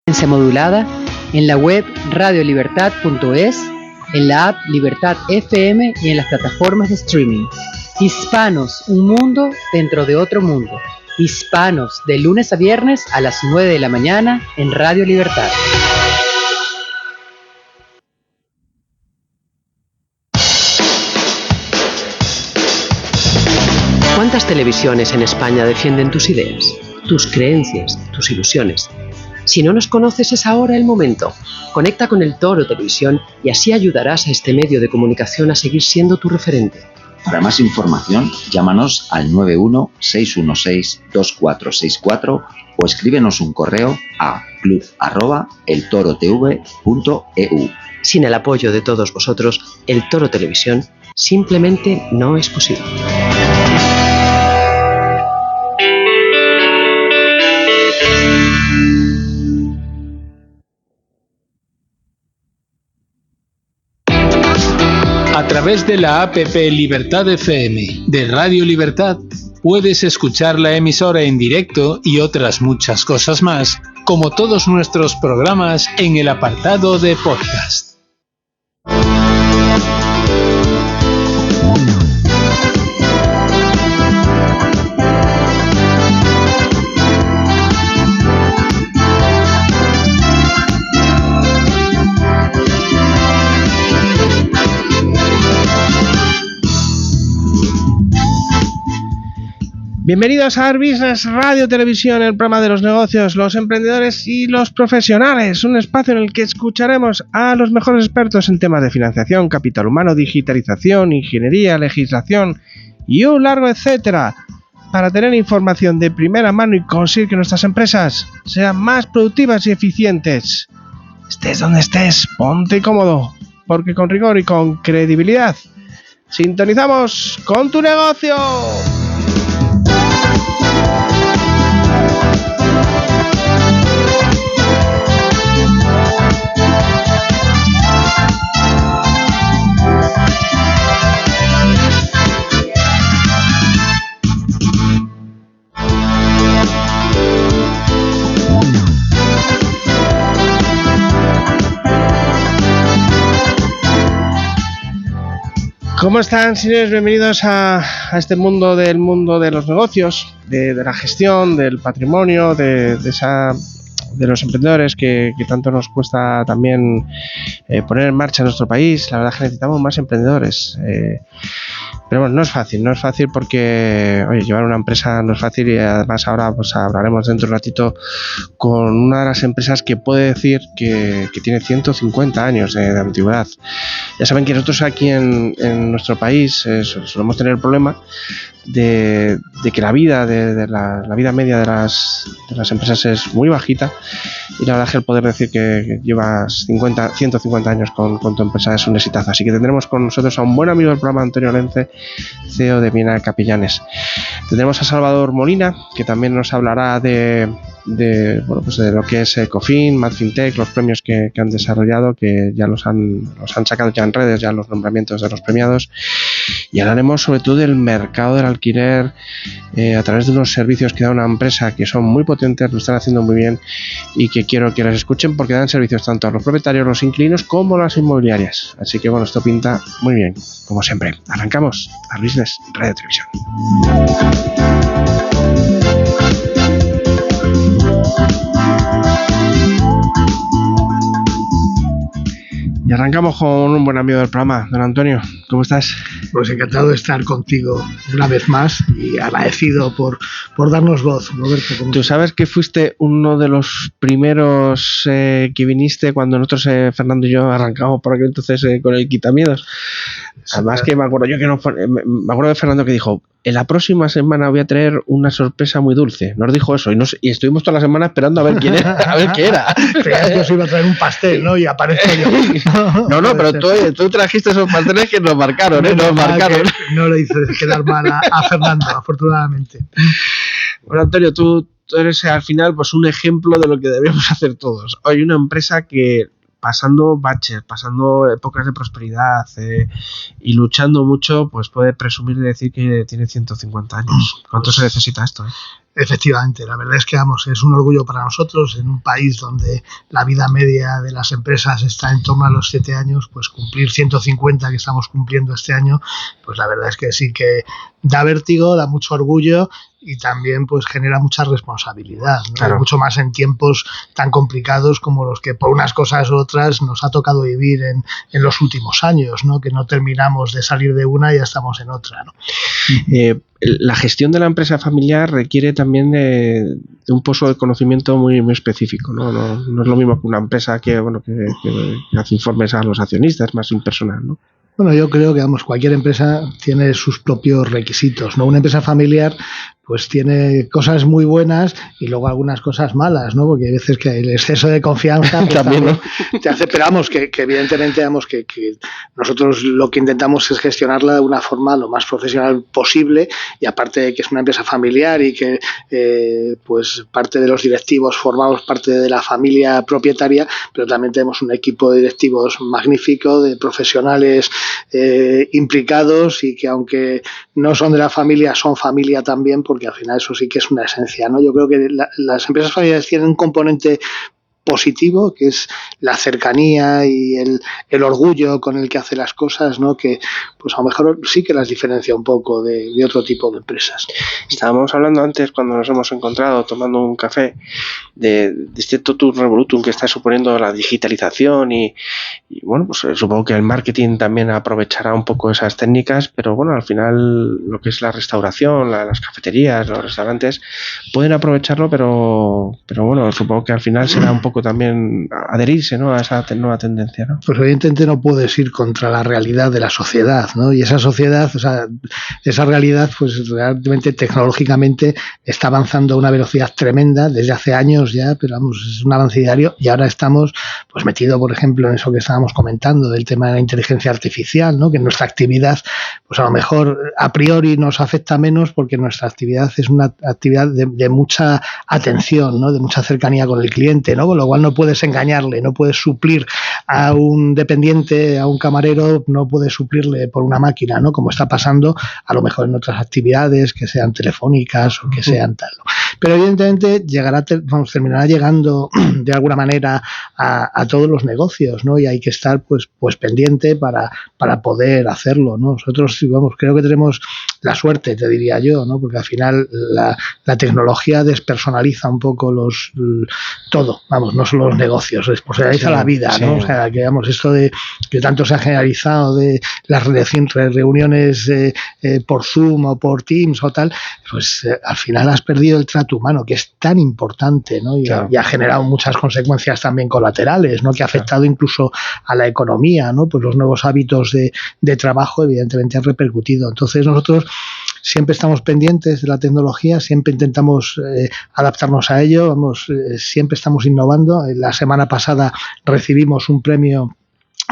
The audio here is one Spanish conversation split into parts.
Modulada en la web radiolibertad.es, en la app Libertad FM y en las plataformas de streaming. Hispanos, un mundo dentro de otro mundo. Hispanos, de lunes a viernes a las 9 de la mañana en Radio Libertad. ¿Cuántas televisiones en España defienden tus ideas, tus creencias, tus ilusiones? Si no nos conoces, es ahora el momento. Conecta con El Toro Televisión y así ayudarás a este medio de comunicación a seguir siendo tu referente. Para más información, llámanos al 91-616-2464 o escríbenos un correo a club@eltorotv.eu. Sin el apoyo de todos vosotros, El Toro Televisión simplemente no es posible. A través de la app Libertad FM de Radio Libertad puedes escuchar la emisora en directo y otras muchas cosas más, como todos nuestros programas en el apartado de podcast. Bienvenidos a Business Radio Televisión, el programa de los negocios, los emprendedores y los profesionales, un espacio en el que escucharemos a los mejores expertos en temas de financiación, capital humano, digitalización, ingeniería, legislación y un largo etcétera, para tener información de primera mano y conseguir que nuestras empresas sean más productivas y eficientes. Estés donde estés, ponte cómodo, porque con rigor y con credibilidad sintonizamos con tu negocio. ¿Cómo están, señores? Bienvenidos a este mundo de los negocios, de la gestión, del patrimonio, de los emprendedores que tanto nos cuesta también poner en marcha en nuestro país. La verdad es que necesitamos más emprendedores. Pero bueno, no es fácil porque, oye, llevar una empresa no es fácil, y además ahora pues hablaremos dentro de un ratito con una de las empresas que puede decir que tiene 150 años de antigüedad. Ya saben que nosotros aquí en nuestro país solemos tener el problema de que la vida la vida media de las empresas es muy bajita, y la verdad es que el poder decir que llevas 150 años con tu empresa es un exitazo. Así que tendremos con nosotros a un buen amigo del programa, Antonio Lence, CEO de Viena Capellanes. Tendremos a Salvador Molina, que también nos hablará de lo que es Ecofin, MadFintech, los premios que han desarrollado, que ya los han sacado ya en redes, ya los nombramientos de los premiados. Y hablaremos sobre todo del mercado del alquiler a través de unos servicios que da una empresa que son muy potentes, lo están haciendo muy bien y que quiero que les escuchen, porque dan servicios tanto a los propietarios, los inquilinos, como a las inmobiliarias. Así que bueno, esto pinta muy bien, como siempre. Arrancamos a Business Radio Televisión. Y arrancamos con un buen amigo del programa, don Antonio. ¿Cómo estás? Pues encantado de estar contigo una vez más y agradecido por darnos voz, Roberto. Tú sabes que fuiste uno de los primeros que viniste cuando nosotros, Fernando y yo, arrancamos por aquel entonces con el Quitamiedos. Además que me acuerdo de Fernando que dijo: en la próxima semana voy a traer una sorpresa muy dulce. Nos dijo eso y estuvimos toda la semana esperando a ver quién era, a ver qué era. Creías que os iba a traer un pastel, ¿no? Y aparezco yo. No, pero tú trajiste esos pasteles que nos marcaron, nos marcaron. No le hice quedar mal a Fernando, afortunadamente. Bueno, Antonio, tú eres al final pues un ejemplo de lo que debemos hacer todos. Hay una empresa que, pasando baches, pasando épocas de prosperidad y luchando mucho, pues puede presumir de decir que tiene 150 años. ¿Cuánto se necesita esto? Efectivamente, la verdad es que es un orgullo para nosotros en un país donde la vida media de las empresas está en torno a los 7 años, pues cumplir 150 que estamos cumpliendo este año, pues la verdad es que sí que da vértigo, da mucho orgullo y también pues genera mucha responsabilidad, ¿no? Claro. Mucho más en tiempos tan complicados como los que por unas cosas u otras nos ha tocado vivir en los últimos años, ¿no? Que no terminamos de salir de una y ya estamos en otra, ¿no? La gestión de la empresa familiar requiere también de un pozo de conocimiento muy, muy específico, ¿no? No es lo mismo que una empresa que hace informes a los accionistas, más impersonal, ¿no? Bueno, yo creo que cualquier empresa tiene sus propios requisitos, ¿no? Una empresa familiar pues tiene cosas muy buenas y luego algunas cosas malas, ¿no? Porque hay veces que el exceso de confianza pues, también, ¿no? Te hace, pero que evidentemente que nosotros lo que intentamos es gestionarla de una forma lo más profesional posible, y aparte de que es una empresa familiar y que pues parte de los directivos formamos parte de la familia propietaria, pero también tenemos un equipo de directivos magnífico, de profesionales implicados, y que aunque no son de la familia, son familia también, porque al final eso sí que es una esencia, ¿no? Yo creo que las empresas familiares tienen un componente positivo, que es la cercanía y el orgullo con el que hace las cosas, ¿no? Que pues a lo mejor sí que las diferencia un poco de otro tipo de empresas. Estábamos hablando antes, cuando nos hemos encontrado tomando un café, de este totum revolutum que está suponiendo la digitalización y bueno, pues supongo que el marketing también aprovechará un poco esas técnicas, pero bueno, al final lo que es la restauración, las cafeterías, los restaurantes pueden aprovecharlo, pero bueno, supongo que al final será un poco también adherirse, ¿no?, a esa nueva tendencia, ¿no? Pues evidentemente no puedes ir contra la realidad de la sociedad, ¿no? Y esa sociedad, o sea, esa realidad, pues realmente tecnológicamente está avanzando a una velocidad tremenda desde hace años ya, pero vamos, es un avance diario, y ahora estamos pues metido, por ejemplo, en eso que estábamos comentando del tema de la inteligencia artificial, ¿no? Que nuestra actividad, pues a lo mejor a priori nos afecta menos porque nuestra actividad es una actividad de mucha atención, ¿no? De mucha cercanía con el cliente, ¿no? Con lo cual no puedes engañarle, no puedes suplir a un dependiente, a un camarero, no puedes suplirle por una máquina, ¿no? Como está pasando a lo mejor en otras actividades que sean telefónicas o que sean tal, ¿no? Pero evidentemente terminará llegando de alguna manera a todos los negocios, ¿no? Y hay que estar pues pendiente para poder hacerlo, ¿no? Nosotros, vamos, creo que tenemos la suerte, te diría yo, ¿no? Porque al final la tecnología despersonaliza un poco todo, vamos, no solo los negocios, despersonaliza la vida, ¿no? O sea, que vamos, esto de que tanto se ha generalizado de las reuniones por Zoom o por Teams o tal, pues al final has perdido el trato humano, que es tan importante, ¿no? Y ha generado muchas consecuencias también colaterales, ¿no? Que ha afectado incluso a la economía, ¿no? Pues los nuevos hábitos de trabajo evidentemente han repercutido. Entonces nosotros siempre estamos pendientes de la tecnología, siempre intentamos adaptarnos a ello, vamos, siempre estamos innovando. La semana pasada recibimos un premio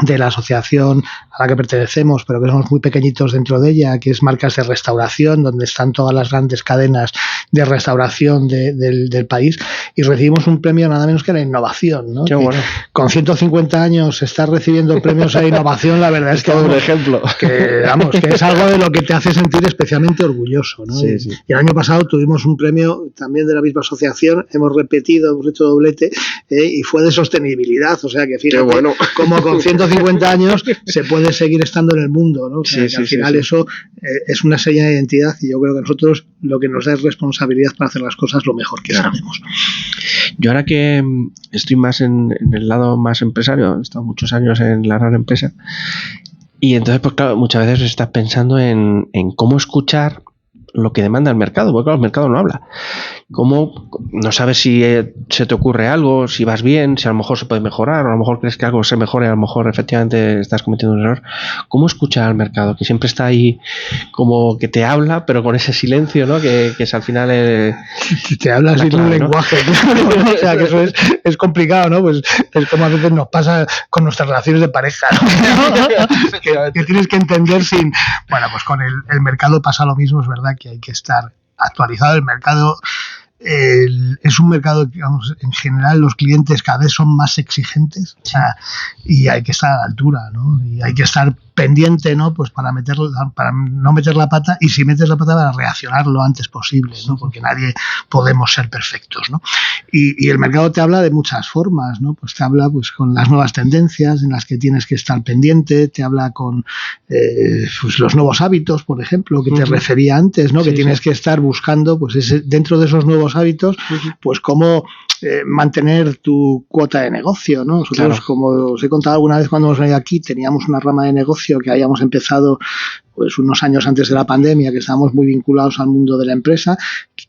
de la asociación a la que pertenecemos, pero que somos muy pequeñitos dentro de ella, que es Marcas de Restauración, donde están todas las grandes cadenas de restauración del país, y recibimos un premio nada menos que a la innovación, ¿no? Qué bueno. Con 150 años estar recibiendo premios a la innovación, la verdad es que, todo un ejemplo. Que es algo de lo que te hace sentir especialmente orgulloso, ¿no? Sí. Y el año pasado tuvimos un premio también de la misma asociación, hemos hecho doblete, y fue de sostenibilidad, o sea que fíjate, como con 150 años se puede seguir estando en el mundo, ¿no? O sea, que al final eso es una señal de identidad, y yo creo que nosotros lo que nos da es responsabilidad para hacer las cosas lo mejor que sabemos. Yo ahora que estoy más en el lado más empresario, he estado muchos años en la gran empresa, y entonces pues claro, muchas veces estás pensando en cómo escuchar lo que demanda el mercado, porque claro, el mercado no habla. ¿Cómo? No sabes si se te ocurre algo, si vas bien, si a lo mejor se puede mejorar, o a lo mejor crees que algo se mejore, a lo mejor efectivamente estás cometiendo un error. ¿Cómo escuchar al mercado? Que siempre está ahí como que te habla, pero con ese silencio, ¿no? Que es al final te habla sin un lenguaje, claro, ¿no? O sea, que eso es complicado, ¿no? Pues es como a veces nos pasa con nuestras relaciones de pareja, ¿no? que tienes que entender sin... Bueno, pues con el mercado pasa lo mismo, es verdad que hay que estar actualizado. El mercado es un mercado que, digamos, en general los clientes cada vez son más exigentes, o sea, y hay que estar a la altura, ¿no? Y hay que estar pendiente, ¿no? Pues para no meter la pata, y si metes la pata para reaccionar lo antes posible, ¿no? Porque nadie podemos ser perfectos, ¿no? Y el mercado te habla de muchas formas, ¿no? Pues te habla pues con las nuevas tendencias en las que tienes que estar pendiente, te habla con pues los nuevos hábitos, por ejemplo, que te refería antes, ¿no? Que tienes que estar buscando, pues dentro de esos nuevos hábitos, pues cómo mantener tu cuota de negocio, ¿no? Nosotros, como os he contado alguna vez cuando hemos venido aquí, teníamos una rama de negocio que habíamos empezado pues unos años antes de la pandemia, que estábamos muy vinculados al mundo de la empresa,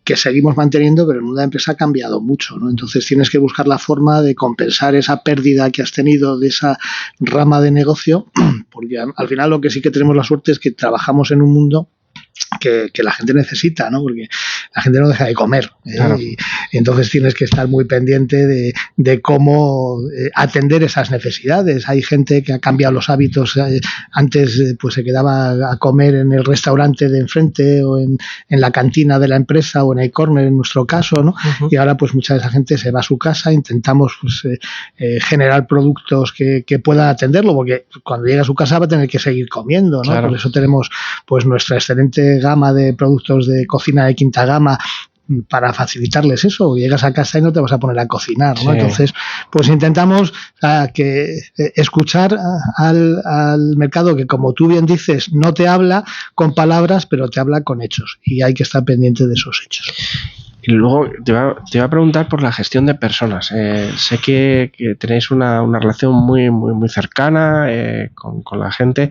que seguimos manteniendo, pero el mundo de la empresa ha cambiado mucho, ¿no? Entonces tienes que buscar la forma de compensar esa pérdida que has tenido de esa rama de negocio, porque al final lo que sí que tenemos la suerte es que trabajamos en un mundo que la gente necesita, ¿no? Porque la gente no deja de comer, claro. Y entonces tienes que estar muy pendiente de cómo atender esas necesidades. Hay gente que ha cambiado los hábitos, antes pues se quedaba a comer en el restaurante de enfrente o en la cantina de la empresa o en el corner en nuestro caso, ¿no? Y ahora pues mucha de esa gente se va a su casa, intentamos pues generar productos que puedan atenderlo, porque cuando llega a su casa va a tener que seguir comiendo, ¿no? Claro. Por eso tenemos pues nuestra excelente gama de productos de cocina de quinta gama para facilitarles eso. Llegas a casa y no te vas a poner a cocinar, ¿no? Sí. Entonces, pues intentamos escuchar al mercado que, como tú bien dices, no te habla con palabras, pero te habla con hechos, y hay que estar pendiente de esos hechos. Y luego te iba a preguntar por la gestión de personas. Sé que tenéis una relación muy, muy, muy cercana con la gente.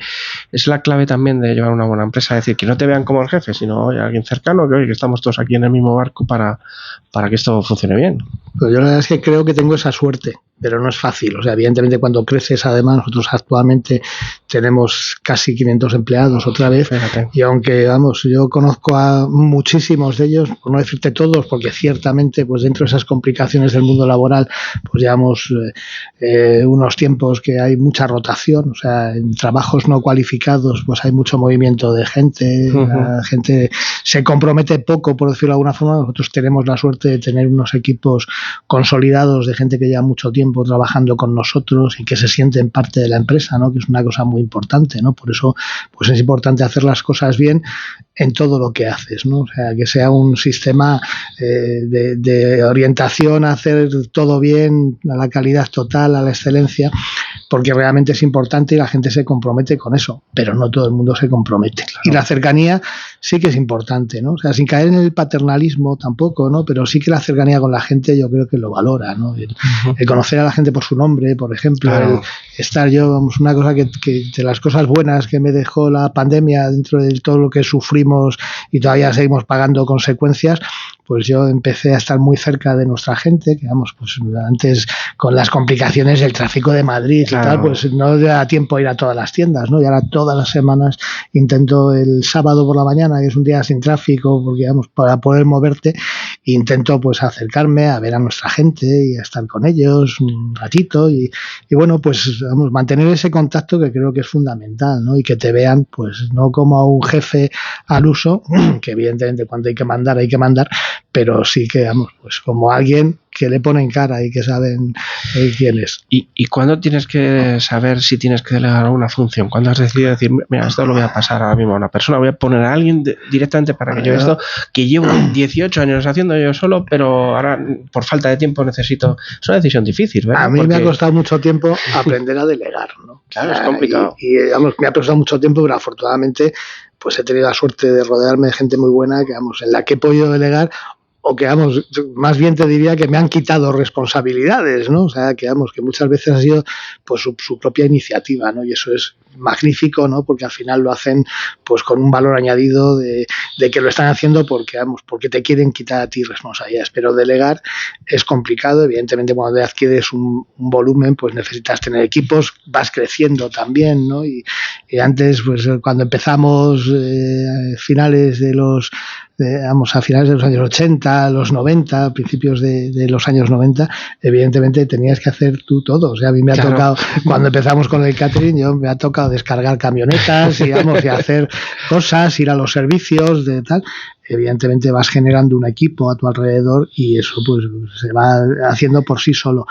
Es la clave también de llevar una buena empresa, es decir, que no te vean como el jefe, sino alguien cercano, que estamos todos aquí en el mismo barco para que esto funcione bien. Pues yo la verdad es que creo que tengo esa suerte, pero no es fácil. O sea, evidentemente cuando creces, además, nosotros actualmente tenemos casi 500 empleados otra vez. Fíjate. Y aunque, vamos, yo conozco a muchísimos de ellos, por no decirte todos, porque ciertamente pues dentro de esas complicaciones del mundo laboral pues llevamos unos tiempos que hay mucha rotación, o sea, en trabajos no cualificados pues hay mucho movimiento de gente, la gente se compromete poco, por decirlo de alguna forma. Nosotros tenemos la suerte de tener unos equipos consolidados de gente que lleva mucho tiempo trabajando con nosotros y que se sienten parte de la empresa, ¿no? Que es una cosa muy importante, ¿no? Por eso pues es importante hacer las cosas bien en todo lo que haces, ¿no? O sea, que sea un sistema de orientación a hacer todo bien, a la calidad total, a la excelencia, porque realmente es importante y la gente se compromete con eso, pero no todo el mundo se compromete. Claro. Y la cercanía sí que es importante, ¿no? O sea, sin caer en el paternalismo tampoco, ¿no? Pero sí que la cercanía con la gente yo creo que lo valora, ¿no? El conocer a la gente por su nombre, por ejemplo, claro. El estar yo, vamos, una cosa que de las cosas buenas que me dejó la pandemia dentro de todo lo que sufrimos y todavía seguimos pagando consecuencias, pues yo empecé a estar muy cerca de nuestra gente, que vamos, pues antes con las complicaciones del tráfico de Madrid, claro. Y tal, pues no da tiempo a ir a todas las tiendas, ¿no? Y ahora todas las semanas intento el sábado por la mañana, que es un día sin tráfico, porque vamos, para poder moverte, intento pues acercarme a ver a nuestra gente y a estar con ellos un ratito y bueno, pues vamos, mantener ese contacto que creo que es fundamental, ¿no? Y que te vean pues no como a un jefe al uso, que evidentemente cuando hay que mandar, pero sí que, vamos, pues como alguien que le ponen cara y que saben quién es. ¿Y cuándo tienes que saber si tienes que delegar alguna función? ¿Cuándo has decidido decir, mira, esto lo voy a pasar ahora mismo a una persona, voy a poner a alguien directamente para que yo esto, que llevo 18 años haciendo yo solo, pero ahora por falta de tiempo necesito... Es una decisión difícil, ¿verdad? A mí me ha costado mucho tiempo aprender a delegar, ¿no? Claro, es complicado. Y vamos, me ha costado mucho tiempo, pero afortunadamente pues he tenido la suerte de rodearme de gente muy buena que, vamos, en la que he podido delegar, o que, vamos, más bien te diría que me han quitado responsabilidades, ¿no? O sea, que, vamos, que muchas veces ha sido pues su propia iniciativa, ¿no? Y eso es magnífico, ¿no? Porque al final lo hacen pues con un valor añadido de que lo están haciendo porque, vamos, porque te quieren quitar a ti responsabilidades. Pero delegar es complicado, evidentemente cuando te adquieres un volumen pues necesitas tener equipos, vas creciendo también, ¿no? Y antes, pues cuando empezamos finales de los a finales de los años 80, los 90, principios de los años 90, evidentemente tenías que hacer tú todo. O sea, a mí me ha tocado, cuando empezamos con el catering, me ha tocado descargar camionetas y, vamos, y hacer cosas, ir a los servicios, de tal. Evidentemente vas generando un equipo a tu alrededor y eso pues se va haciendo por sí solo.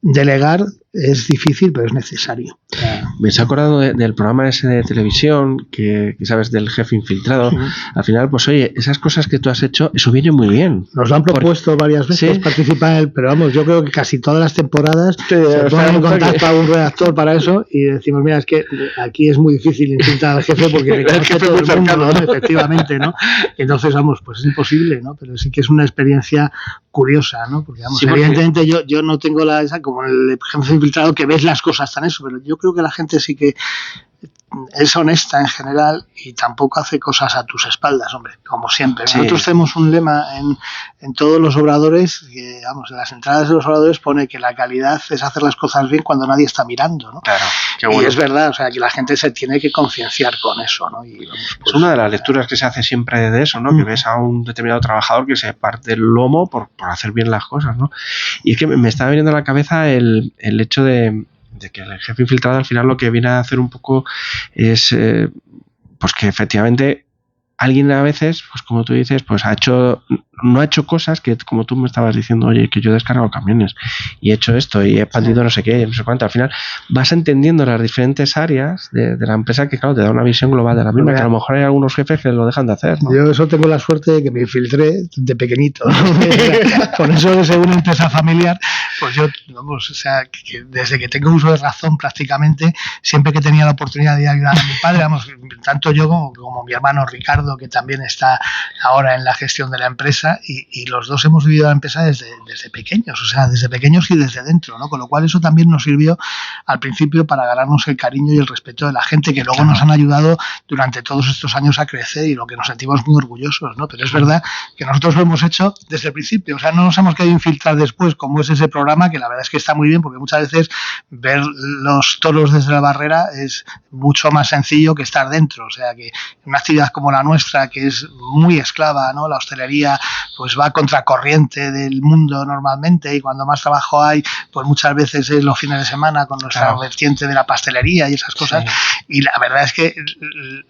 Delegar es difícil, pero es necesario. Me estoy acordando del programa ese de televisión que sabes, del jefe infiltrado. Al final, pues oye, esas cosas que tú has hecho, eso viene muy bien. Nos lo han propuesto varias veces participar en él, pero vamos, yo creo que casi todas las temporadas se ponen en contacto a un redactor para eso y decimos, mira, es que aquí es muy difícil infiltrar al jefe porque le conoce todo el mundo, ¿no? Efectivamente, ¿no? Entonces, vamos, pues es imposible, ¿no? Pero sí que es una experiencia curiosa, ¿no? Porque, vamos, evidentemente yo no tengo esa como el jefe infiltrado que ves las cosas tan eso, pero yo creo que la gente sí que es honesta en general y tampoco hace cosas a tus espaldas, hombre, como siempre. Sí. Nosotros tenemos un lema en todos los obradores, que, vamos, en las entradas de los obradores pone que la calidad es hacer las cosas bien cuando nadie está mirando, ¿no? Claro, qué bueno. Y es verdad, o sea, que la gente se tiene que concienciar con eso, ¿no? Y, vamos, pues, es una de las lecturas que se hace siempre de eso, ¿no? Que ves a un determinado trabajador que se parte el lomo por hacer bien las cosas, ¿no? Y es que me estaba viniendo a la cabeza el hecho de que el jefe infiltrado al final lo que viene a hacer un poco es pues que efectivamente alguien a veces, pues como tú dices, pues no ha hecho cosas que, como tú me estabas diciendo, oye, que yo he descargado camiones y he hecho esto y he expandido no sé qué, no sé cuánto. Al final vas entendiendo las diferentes áreas de la empresa que, claro, te da una visión global de la misma, que a lo mejor hay algunos jefes que lo dejan de hacer, ¿no? Yo eso tengo la suerte de que me infiltré de pequeñito, ¿no? Con eso de ser una empresa familiar, pues yo, vamos, o sea, que desde que tengo uso de razón prácticamente, siempre que tenía la oportunidad de ayudar a mi padre, vamos, tanto yo como mi hermano Ricardo, que también está ahora en la gestión de la empresa, y los dos hemos vivido la empresa desde pequeños, o sea, desde pequeños y desde dentro, ¿no? Con lo cual eso también nos sirvió al principio para ganarnos el cariño y el respeto de la gente, que luego nos han ayudado durante todos estos años a crecer y lo que nos sentimos muy orgullosos, ¿no? Pero es verdad que nosotros lo hemos hecho desde el principio, o sea, no nos hemos querido infiltrar después, como es ese programa, que la verdad es que está muy bien, porque muchas veces ver los toros desde la barrera es mucho más sencillo que estar dentro, o sea, que una actividad como la nuestra, que es muy esclava, ¿no? La hostelería pues va contracorriente del mundo normalmente, y cuando más trabajo hay, pues muchas veces es los fines de semana con nuestra vertiente de la pastelería y esas cosas, y la verdad es que,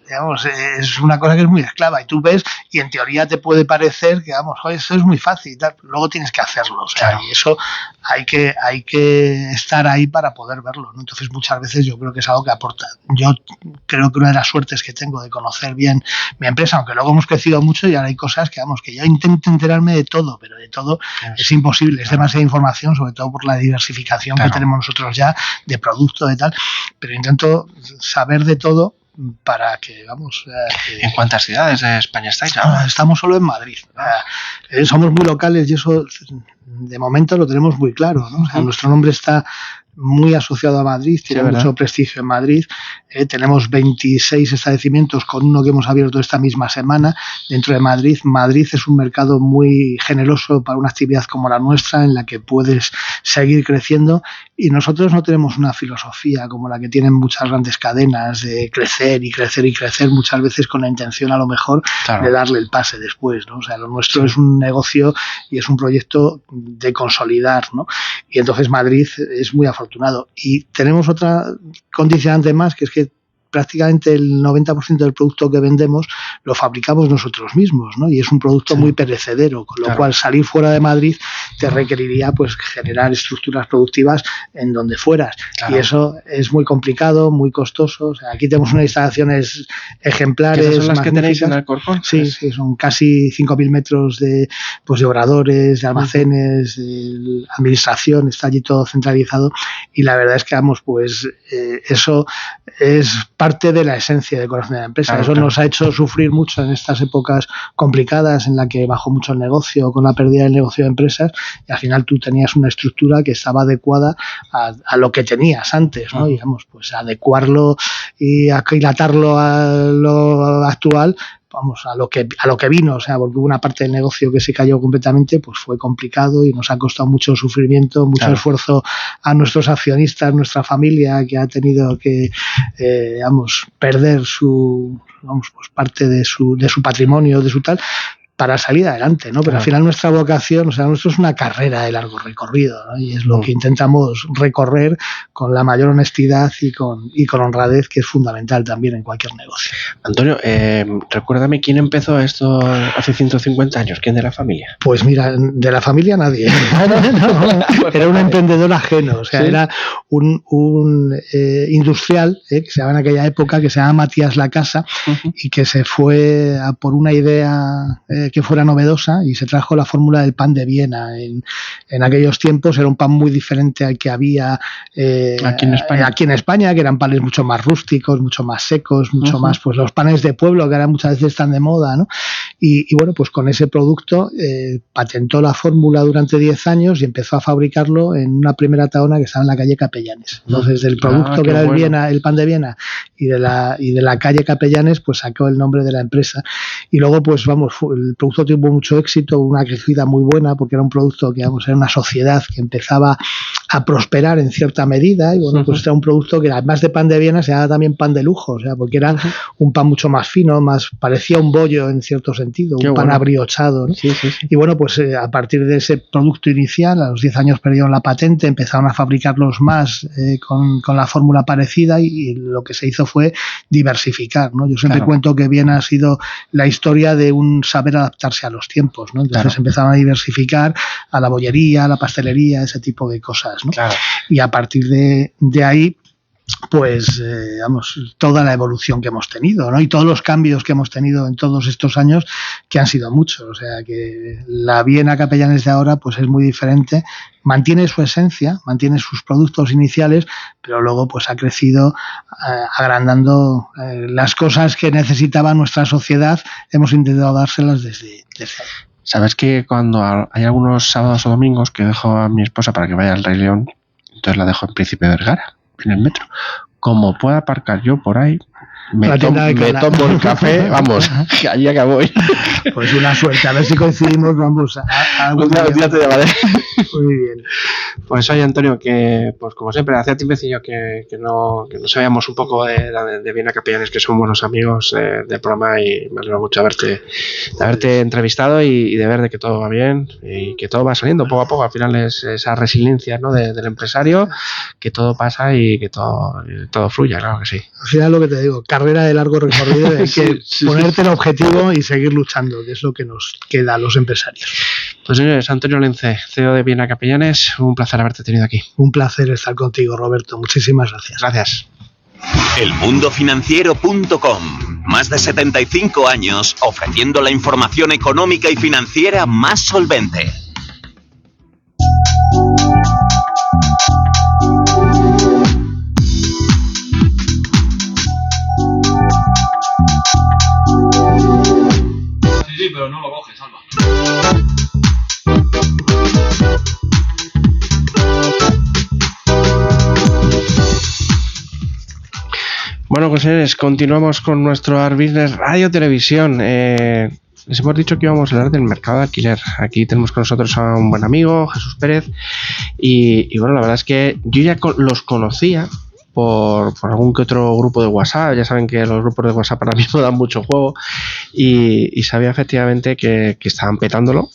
digamos, es una cosa que es muy esclava, y tú ves, y en teoría te puede parecer que, vamos, joder, eso es muy fácil, tal, luego tienes que hacerlo, o sea, y eso hay que estar ahí para poder verlo, ¿no? Entonces muchas veces yo creo que es algo que aporta. Yo creo que una de las suertes que tengo de conocer bien mi empresa, aunque luego hemos crecido mucho y ahora hay cosas que, vamos, que yo intento enterarme de todo, pero de todo es imposible, es demasiada información, sobre todo por la diversificación que tenemos nosotros ya de producto, de tal, pero intento saber de todo para que, vamos... ¿En cuántas ciudades de España estáis? Estamos solo en Madrid. Somos muy locales y eso de momento lo tenemos muy claro, ¿no? O sea, nuestro nombre está muy asociado a Madrid, tiene mucho prestigio en Madrid. Tenemos 26 establecimientos, con uno que hemos abierto esta misma semana dentro de Madrid. Madrid es un mercado muy generoso para una actividad como la nuestra, en la que puedes seguir creciendo, y nosotros no tenemos una filosofía como la que tienen muchas grandes cadenas de crecer y crecer y crecer, muchas veces con la intención a lo mejor de darle el pase después, ¿no? O sea, lo nuestro es un negocio y es un proyecto de consolidar, ¿no? Y entonces Madrid es muy afortunado. Y tenemos otra condicionante más, que es que prácticamente el 90% del producto que vendemos lo fabricamos nosotros mismos, ¿no? Y es un producto muy perecedero, con lo cual salir fuera de Madrid te requeriría, pues, generar estructuras productivas en donde fueras, y eso es muy complicado, muy costoso. O sea, aquí tenemos unas instalaciones ejemplares. ¿Qué son las que tenéis en Alcorcón? Sí, son casi 5.000 metros de obradores, de almacenes, de administración, está allí todo centralizado, y la verdad es que, vamos, pues eso es parte de la esencia de corazón de la empresa. Eso nos ha hecho sufrir mucho en estas épocas complicadas, en la que bajó mucho el negocio, con la pérdida del negocio de empresas, y al final tú tenías una estructura que estaba adecuada a lo que tenías antes, ¿no? Y, vamos, pues adecuarlo y aquilatarlo a lo actual, vamos, a lo que vino, o sea, porque hubo una parte del negocio que se cayó completamente, pues fue complicado y nos ha costado mucho sufrimiento, mucho esfuerzo a nuestros accionistas, nuestra familia, que ha tenido que, perder pues parte de su patrimonio, de su tal. para salir adelante, ¿no? Pero al final nuestra vocación, o sea, nuestro es una carrera de largo recorrido, ¿no? Y es lo que intentamos recorrer con la mayor honestidad y con honradez, que es fundamental también en cualquier negocio. Antonio, recuérdame quién empezó esto hace 150 años, ¿quién de la familia? Pues mira, de la familia nadie. Era un emprendedor ajeno, o sea, ¿sí? Era un industrial, que se llamaba en aquella época, que se llama Matías Lacasa, y que se fue a por una idea que fuera novedosa y se trajo la fórmula del pan de Viena. En aquellos tiempos era un pan muy diferente al que había aquí en España, que eran panes mucho más rústicos, mucho más secos, mucho más, pues los panes de pueblo, que ahora muchas veces están de moda, ¿no? Y bueno, pues con ese producto patentó la fórmula durante 10 años y empezó a fabricarlo en una primera taona que estaba en la calle Capellanes. Entonces, del producto que era el pan de Viena y de la calle Capellanes, pues sacó el nombre de la empresa. Y luego, pues vamos, el producto tuvo mucho éxito, una acogida muy buena, porque era un producto que, vamos, era una sociedad que empezaba a prosperar en cierta medida, y bueno, pues era un producto que además de pan de Viena se llamaba también pan de lujo, o sea, porque era un pan mucho más fino, más parecía un bollo en cierto sentido, un pan abriochado, ¿no? Sí. Y bueno, pues a partir de ese producto inicial, a los 10 años perdieron la patente, empezaron a fabricarlos más con la fórmula parecida, y lo que se hizo fue diversificar, ¿no? Yo siempre cuento que Viena ha sido la historia de un saber adaptarse a los tiempos, ¿no? Entonces empezaron a diversificar a la bollería, a la pastelería, ese tipo de cosas, ¿no? Y a partir de ahí, pues vamos, toda la evolución que hemos tenido, ¿no? Y todos los cambios que hemos tenido en todos estos años, que han sido muchos. O sea, que la Viena Capellanes de ahora pues es muy diferente, mantiene su esencia, mantiene sus productos iniciales, pero luego pues ha crecido agrandando las cosas que necesitaba nuestra sociedad. Hemos intentado dárselas desde ahí. Sabes que cuando hay algunos sábados o domingos que dejo a mi esposa para que vaya al Rey León, entonces la dejo en Príncipe de Vergara, en el metro. Como pueda aparcar yo por ahí, me tomo el café, vamos, que allí acabo. Pues una suerte, a ver si coincidimos, vamos a un día te llamaré. Muy bien. Pues oye, Antonio, que pues como siempre, hacía tiempecillo que no sabíamos un poco de Viena Capellanes, que son buenos amigos del programa, y me alegro mucho de haberte entrevistado y de ver de que todo va bien y que todo va saliendo poco a poco. Al final es esa resiliencia, ¿no? del empresario, que todo pasa y que todo fluya, claro que sí. Al final lo que te digo, carrera de largo recorrido, hay que ponerte el objetivo y seguir luchando, que es lo que nos queda a los empresarios. Pues señores, Antonio Lence, CEO de Viena Capellanes, un placer haberte tenido aquí. Un placer estar contigo, Roberto. Muchísimas gracias. Gracias. Elmundofinanciero.com. Más de 75 años ofreciendo la información económica y financiera más solvente. Sí, pero no lo coges, Alba. Bueno, pues señores, continuamos con nuestro Art Business Radio Televisión. Les hemos dicho que íbamos a hablar del mercado de alquiler. Aquí tenemos con nosotros a un buen amigo, Jesús Pérez, y bueno, la verdad es que yo ya los conocía por algún que otro grupo de WhatsApp. Ya saben que los grupos de WhatsApp ahora mismo dan mucho juego, y sabía efectivamente que estaban petándolo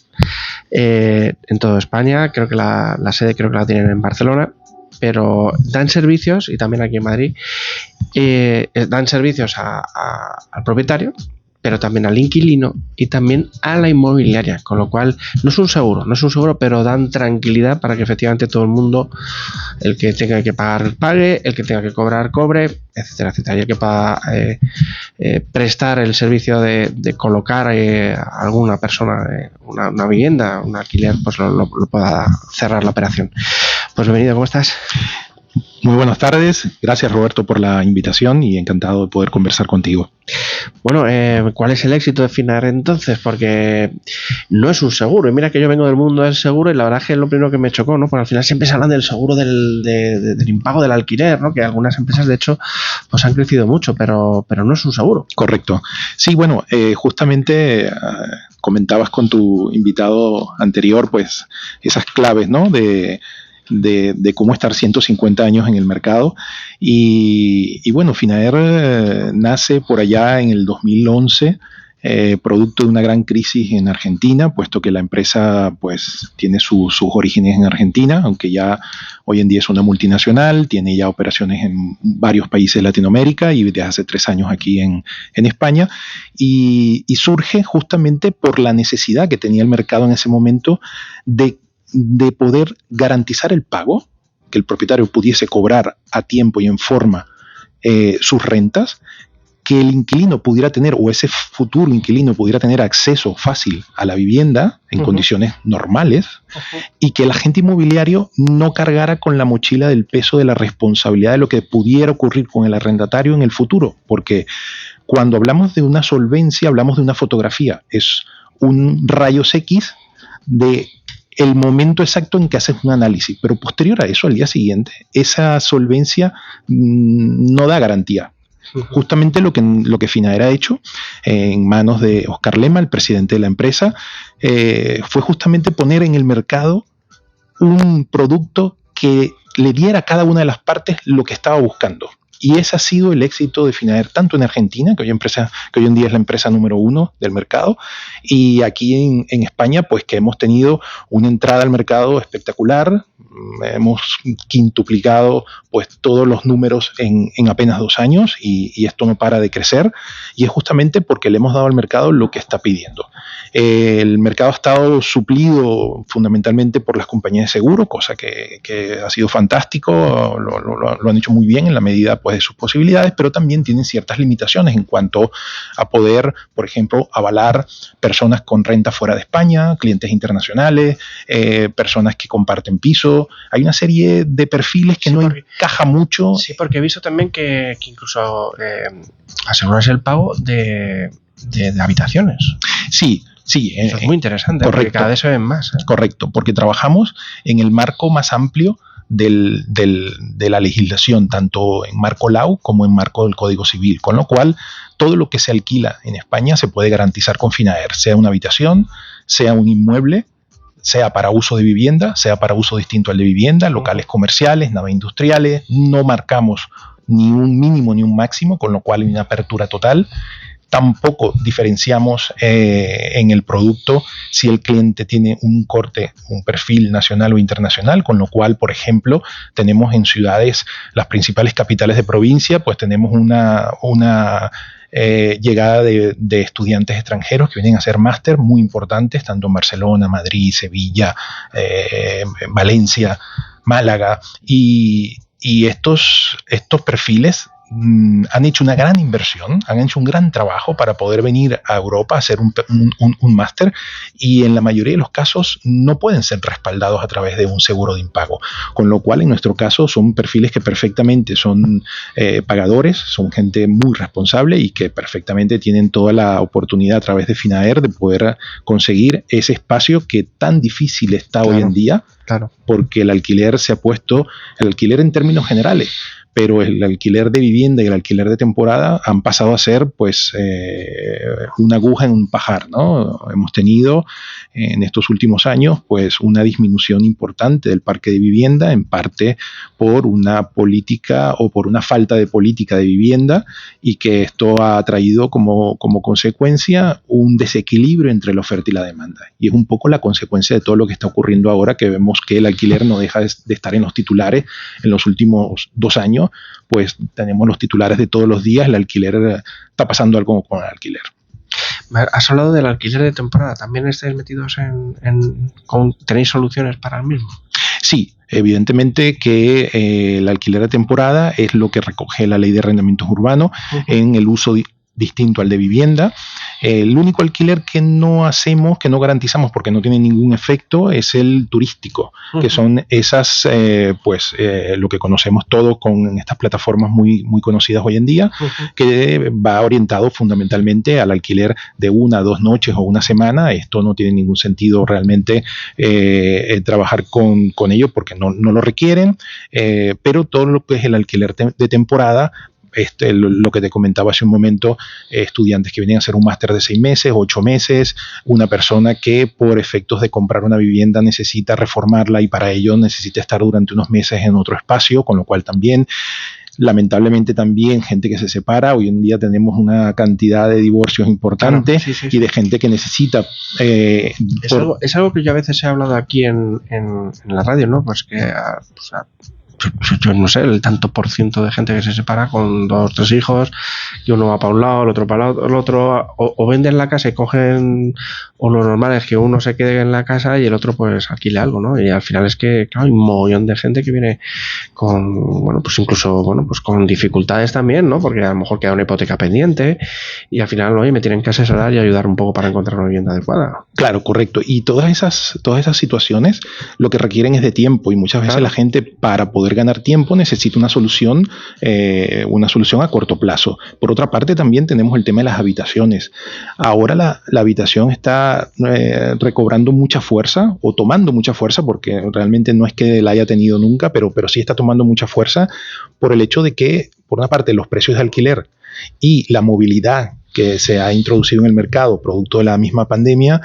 en toda España. Creo que la sede creo que la tienen en Barcelona, pero dan servicios, y también aquí en Madrid, dan servicios al propietario, pero también al inquilino y también a la inmobiliaria, con lo cual no es un seguro, pero dan tranquilidad para que efectivamente todo el mundo, el que tenga que pagar, pague, el que tenga que cobrar, cobre, etcétera, etcétera. Y el que pueda prestar el servicio de colocar a alguna persona una vivienda, un alquiler, pues lo pueda cerrar la operación. Pues bienvenido, ¿cómo estás? Muy buenas tardes, gracias Roberto por la invitación y encantado de poder conversar contigo. Bueno, ¿cuál es el éxito de Finaer entonces? Porque no es un seguro, y mira que yo vengo del mundo del seguro, y la verdad es que es lo primero que me chocó, ¿no? Porque al final siempre se habla del seguro del impago del alquiler, ¿no? Que algunas empresas de hecho pues han crecido mucho, pero no es un seguro. Correcto. Sí, bueno, justamente comentabas con tu invitado anterior pues esas claves, ¿no? De cómo estar 150 años en el mercado, y bueno, Finaer nace por allá en el 2011 producto de una gran crisis en Argentina, puesto que la empresa pues tiene sus orígenes en Argentina, aunque ya hoy en día es una multinacional, tiene ya operaciones en varios países de Latinoamérica y desde hace 3 años aquí en España, y surge justamente por la necesidad que tenía el mercado en ese momento de poder garantizar el pago, que el propietario pudiese cobrar a tiempo y en forma sus rentas, que el inquilino pudiera tener, o ese futuro inquilino pudiera tener acceso fácil a la vivienda en condiciones normales, y que el agente inmobiliario no cargara con la mochila del peso de la responsabilidad de lo que pudiera ocurrir con el arrendatario en el futuro, porque cuando hablamos de una solvencia hablamos de una fotografía, es un rayos X de el momento exacto en que haces un análisis, pero posterior a eso, al día siguiente, esa solvencia no da garantía. Justamente lo que Finaer ha hecho en manos de Oscar Lema, el presidente de la empresa, fue justamente poner en el mercado un producto que le diera a cada una de las partes lo que estaba buscando. Y ese ha sido el éxito de Finaer, tanto en Argentina, que hoy en día es la empresa número 1 del mercado, y aquí en España, pues que hemos tenido una entrada al mercado espectacular. Hemos quintuplicado pues todos los números en apenas 2 años, y esto no para de crecer, y es justamente porque le hemos dado al mercado lo que está pidiendo. El mercado ha estado suplido fundamentalmente por las compañías de seguro, cosa que ha sido fantástico, lo han hecho muy bien en la medida pues de sus posibilidades, pero también tienen ciertas limitaciones en cuanto a poder, por ejemplo, avalar personas con renta fuera de España, clientes internacionales, personas que comparten piso. Hay una serie de perfiles que no encaja mucho. Sí, porque he visto también que incluso asegurarse el pago de habitaciones. Sí. Eso es muy interesante, correcto, porque cada vez se ven más. Correcto, porque trabajamos en el marco más amplio de la legislación, tanto en marco LAU como en marco del Código Civil, con lo cual todo lo que se alquila en España se puede garantizar con Finaer, sea una habitación, sea un inmueble, sea para uso de vivienda, sea para uso distinto al de vivienda, locales comerciales, naves industriales. No marcamos ni un mínimo ni un máximo, con lo cual hay una apertura total. Tampoco diferenciamos en el producto si el cliente tiene un perfil nacional o internacional, con lo cual, por ejemplo, tenemos en ciudades, las principales capitales de provincia, pues tenemos una llegada de estudiantes extranjeros que vienen a hacer máster muy importantes, tanto en Barcelona, Madrid, Sevilla, Valencia, Málaga, y estos perfiles han hecho una gran inversión, han hecho un gran trabajo para poder venir a Europa a hacer un máster, y en la mayoría de los casos no pueden ser respaldados a través de un seguro de impago, con lo cual en nuestro caso son perfiles que perfectamente son pagadores, son gente muy responsable y que perfectamente tienen toda la oportunidad a través de Finaer de poder conseguir ese espacio que tan difícil está hoy en día, porque el alquiler se ha puesto, el alquiler en términos generales, pero el alquiler de vivienda y el alquiler de temporada han pasado a ser pues una aguja en un pajar, ¿no? Hemos tenido en estos últimos años pues una disminución importante del parque de vivienda, en parte por una política o por una falta de política de vivienda, y que esto ha traído como consecuencia un desequilibrio entre la oferta y la demanda, y es un poco la consecuencia de todo lo que está ocurriendo ahora, que vemos que el alquiler no deja de estar en los titulares. En los últimos 2 años pues tenemos los titulares de todos los días, el alquiler, está pasando algo con el alquiler. Has hablado del alquiler de temporada, ¿también estáis metidos tenéis soluciones para el mismo? Sí, evidentemente que el alquiler de temporada es lo que recoge la Ley de Arrendamientos Urbanos en el uso distinto al de vivienda. El único alquiler que no hacemos, que no garantizamos porque no tiene ningún efecto, es el turístico, que son esas, lo que conocemos todos con estas plataformas muy, muy conocidas hoy en día, que va orientado fundamentalmente al alquiler de 1 a 2 noches o una semana. Esto no tiene ningún sentido realmente trabajar con ello porque no lo requieren, pero todo lo que es el alquiler de temporada, lo que te comentaba hace un momento, estudiantes que vienen a hacer un máster de 6 meses, 8 meses, una persona que por efectos de comprar una vivienda necesita reformarla y para ello necesita estar durante unos meses en otro espacio, con lo cual también lamentablemente también gente que se separa. Hoy en día tenemos una cantidad de divorcios importante, claro, sí. Y de gente que necesita... es algo que yo a veces he hablado aquí en la radio, ¿no? Pues que... yo no sé, el tanto por ciento de gente que se separa con 2 o 3 hijos, y uno va para un lado, el otro para el otro, o venden la casa y cogen, o lo normal es que uno se quede en la casa y el otro pues alquile algo, ¿no? Y al final es que, claro, hay un mogollón de gente que viene con, bueno, pues incluso, bueno, pues con dificultades también, ¿no? Porque a lo mejor queda una hipoteca pendiente y al final, oye, me tienen que asesorar y ayudar un poco para encontrar una vivienda adecuada. Claro, correcto. Y todas esas situaciones lo que requieren es de tiempo, y muchas veces la gente, para poder ganar tiempo, necesita una solución a corto plazo. Por otra parte, también tenemos el tema de las habitaciones. Ahora la habitación está recobrando mucha fuerza, o tomando mucha fuerza, porque realmente no es que la haya tenido nunca, pero sí está tomando mucha fuerza por el hecho de que, por una parte, los precios de alquiler y la movilidad que se ha introducido en el mercado producto de la misma pandemia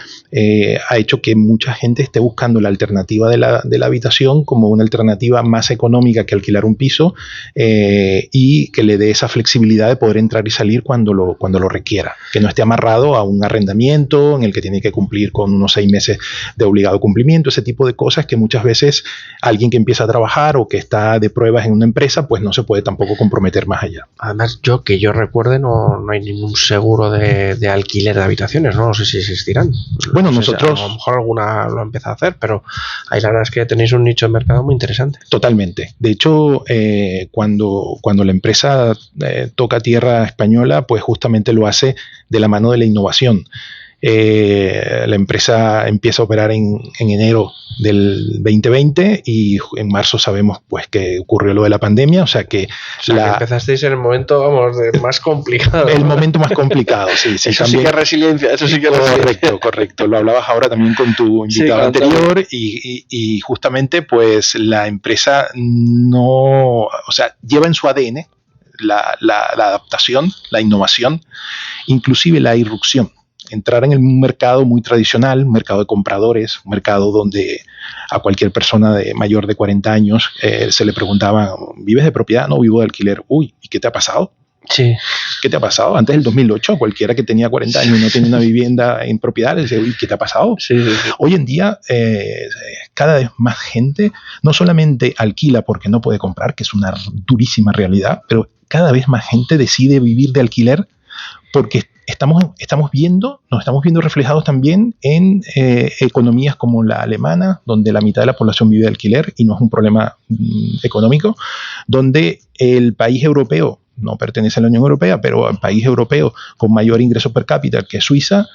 ha hecho que mucha gente esté buscando la alternativa de la habitación como una alternativa más económica que alquilar un piso, y que le dé esa flexibilidad de poder entrar y salir cuando lo requiera, que no esté amarrado a un arrendamiento en el que tiene que cumplir con unos 6 meses de obligado cumplimiento, ese tipo de cosas que muchas veces alguien que empieza a trabajar o que está de pruebas en una empresa pues no se puede tampoco comprometer más allá. Además, que yo recuerde, no hay ningún seguro de alquiler de habitaciones, no sé si existirán. Bueno, no nosotros... Si a lo mejor alguna lo empieza a hacer, pero ahí la verdad es que tenéis un nicho de mercado muy interesante. Totalmente. De hecho, cuando la empresa toca tierra española, pues justamente lo hace de la mano de la innovación. La empresa empieza a operar en enero del 2020 y en marzo sabemos pues que ocurrió lo de la pandemia, o sea que empezasteis en el momento, vamos, más complicado. El momento más complicado, sí. Eso también. Sí que es resiliencia, eso sí que es resiliencia. Correcto. Lo hablabas ahora también con tu invitado anterior y justamente pues la empresa lleva en su ADN la adaptación, la innovación, inclusive la irrupción. Entrar en un mercado muy tradicional, un mercado de compradores, un mercado donde a cualquier persona mayor de 40 años se le preguntaba, ¿vives de propiedad? No, vivo de alquiler. Uy, ¿y qué te ha pasado? Sí. ¿Qué te ha pasado? Antes del 2008, cualquiera que tenía 40 años y no tenía una vivienda en propiedad, le decía, uy, ¿qué te ha pasado? Sí. Hoy en día, cada vez más gente no solamente alquila porque no puede comprar, que es una durísima realidad, pero cada vez más gente decide vivir de alquiler porque nos estamos viendo reflejados también en economías como la alemana, donde la mitad de la población vive de alquiler y no es un problema económico, donde el país europeo, no pertenece a la Unión Europea, pero el país europeo con mayor ingreso per cápita que Suiza,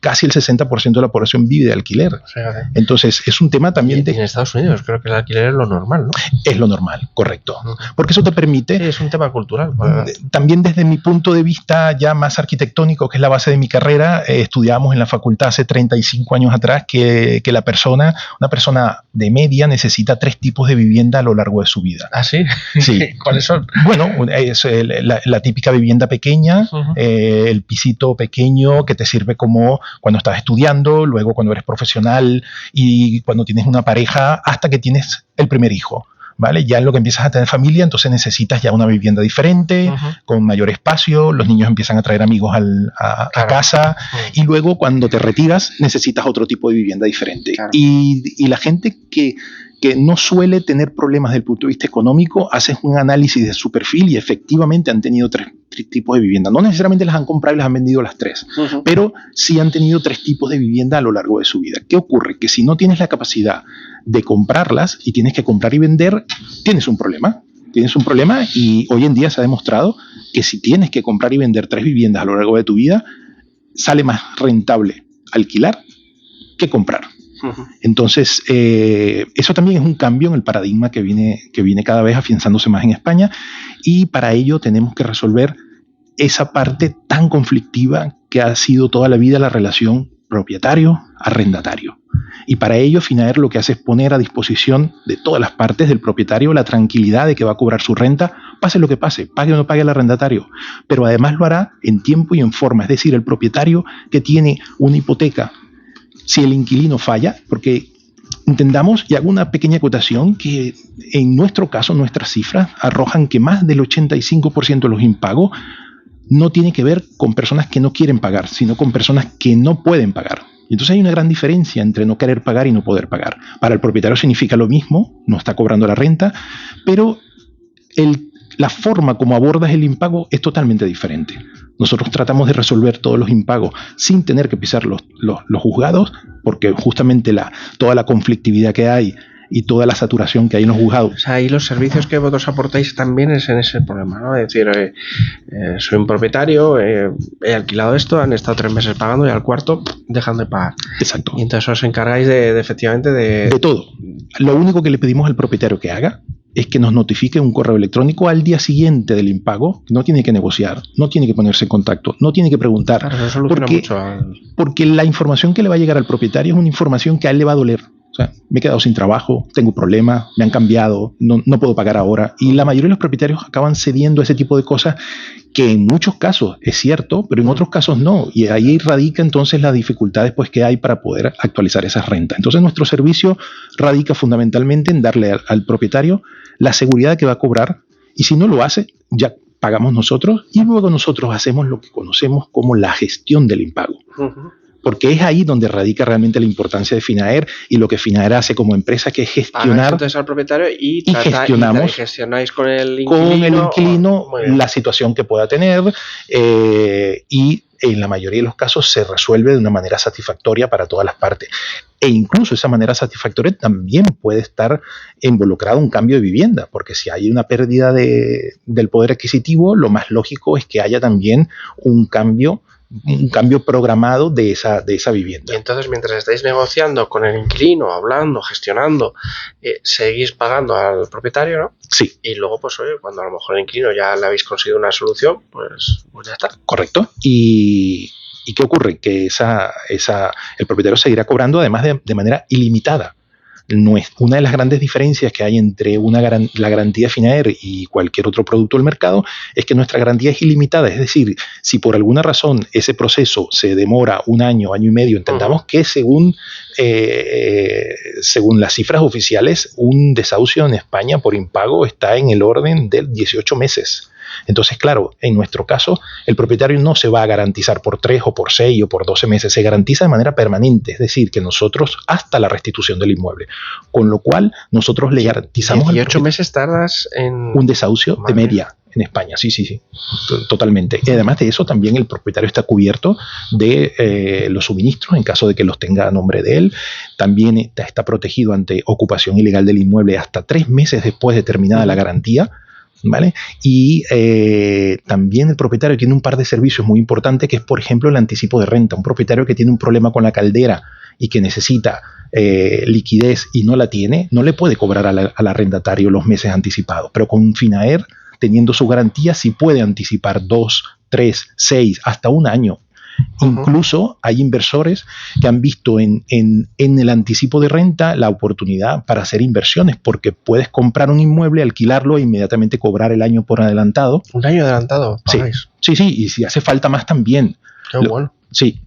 casi el 60% de la población vive de alquiler. O sea, entonces, es un tema también en Estados Unidos creo que el alquiler es lo normal, ¿no? Es lo normal, correcto. Porque eso te permite... Sí, es un tema cultural. También desde mi punto de vista ya más arquitectónico, que es la base de mi carrera, estudiábamos en la facultad hace 35 años atrás que una persona de media necesita 3 tipos de vivienda a lo largo de su vida. ¿Ah, sí? Sí. ¿Cuáles son? Bueno, es la típica vivienda pequeña, el pisito pequeño que te sirve como cuando estás estudiando, luego cuando eres profesional y cuando tienes una pareja, hasta que tienes el primer hijo, ¿vale? Ya en lo que empiezas a tener familia, entonces necesitas ya una vivienda diferente, con mayor espacio, los niños empiezan a traer amigos a casa, y luego cuando te retiras necesitas otro tipo de vivienda diferente. Claro. Y la gente que no suele tener problemas desde el punto de vista económico, haces un análisis de su perfil y efectivamente han tenido 3 tipos de vivienda. No necesariamente las han comprado y las han vendido las 3, pero sí han tenido 3 tipos de vivienda a lo largo de su vida. ¿Qué ocurre? Que si no tienes la capacidad de comprarlas y tienes que comprar y vender, tienes un problema. Y hoy en día se ha demostrado que si tienes que comprar y vender 3 viviendas a lo largo de tu vida, sale más rentable alquilar que comprar. Entonces, eso también es un cambio en el paradigma que viene cada vez afianzándose más en España, y para ello tenemos que resolver esa parte tan conflictiva que ha sido toda la vida la relación propietario-arrendatario. Y para ello, FINAER lo que hace es poner a disposición de todas las partes del propietario la tranquilidad de que va a cobrar su renta, pase lo que pase, pague o no pague el arrendatario, pero además lo hará en tiempo y en forma, es decir, el propietario que tiene una hipoteca, si el inquilino falla, porque Entendamos, y hago una pequeña acotación, que en nuestro caso, nuestras cifras arrojan que más del 85% de los impagos no tiene que ver con personas que no quieren pagar, sino con personas que no pueden pagar. Y entonces hay una gran diferencia entre no querer pagar y no poder pagar. Para el propietario significa lo mismo, no está cobrando la renta, pero la forma como abordas el impago es totalmente diferente. Nosotros tratamos de resolver todos los impagos sin tener que pisar los juzgados, porque justamente toda la conflictividad que hay y toda la saturación que hay en los juzgados. O sea, ahí los servicios que vosotros aportáis también es en ese problema, ¿no? Es decir, soy un propietario, he alquilado esto, han estado 3 meses pagando y al cuarto dejan de pagar. Exacto. Y entonces os encargáis efectivamente de todo. Lo único que le pedimos al propietario que haga es que nos notifique un correo electrónico al día siguiente del impago. No tiene que negociar, no tiene que ponerse en contacto, no tiene que preguntar. Claro, eso soluciona mucho. Porque la información que le va a llegar al propietario es una información que a él le va a doler. O sea, me he quedado sin trabajo, tengo problemas, me han cambiado, no puedo pagar ahora. Y la mayoría de los propietarios acaban cediendo a ese tipo de cosas, que en muchos casos es cierto, pero en otros casos no. Y ahí radica entonces las dificultades pues, que hay para poder actualizar esas rentas. Entonces nuestro servicio radica fundamentalmente en darle al propietario la seguridad de que va a cobrar, y si no lo hace, ya pagamos nosotros, y luego nosotros hacemos lo que conocemos como la gestión del impago. Porque es ahí donde radica realmente la importancia de Finaer y lo que Finaer hace como empresa, que es gestionar. Entonces al propietario y gestionáis con el inquilino la situación que pueda tener, y en la mayoría de los casos se resuelve de una manera satisfactoria para todas las partes. E incluso esa manera satisfactoria también puede estar involucrado un cambio de vivienda, porque si hay una pérdida del poder adquisitivo, lo más lógico es que haya también un cambio programado de esa vivienda. Y entonces, mientras estáis negociando con el inquilino, hablando, gestionando, seguís pagando al propietario, ¿no? Sí. Y luego, pues oye, cuando a lo mejor el inquilino ya le habéis conseguido una solución, pues ya está. Correcto. ¿Y qué ocurre? Que el propietario seguirá cobrando además de manera ilimitada. No es una de las grandes diferencias que hay entre la garantía Finaer y cualquier otro producto del mercado, es que nuestra garantía es ilimitada. Es decir, si por alguna razón ese proceso se demora 1 año, año y medio, entendamos que según las cifras oficiales, un desahucio en España por impago está en el orden de 18 meses. Entonces, claro, en nuestro caso, el propietario no se va a garantizar por 3 o por 6 o por 12 meses, se garantiza de manera permanente, es decir, que nosotros hasta la restitución del inmueble, con lo cual nosotros le garantizamos... 18 meses tardas en... Un desahucio de media en España, sí, totalmente. Y además de eso, también el propietario está cubierto de los suministros en caso de que los tenga a nombre de él. También está protegido ante ocupación ilegal del inmueble hasta 3 meses después de terminada la garantía. ¿Vale? Y también el propietario tiene un par de servicios muy importantes, que es, por ejemplo, el anticipo de renta. Un propietario que tiene un problema con la caldera y que necesita liquidez y no la tiene, no le puede cobrar al arrendatario los meses anticipados. Pero con Finaer, teniendo su garantía, sí puede anticipar 2, 3, 6, hasta 1 año. Incluso hay inversores que han visto en el anticipo de renta la oportunidad para hacer inversiones, porque puedes comprar un inmueble, alquilarlo e inmediatamente cobrar el año por adelantado. ¿Un año adelantado? Sí, y si hace falta más también. Qué bueno. Sí.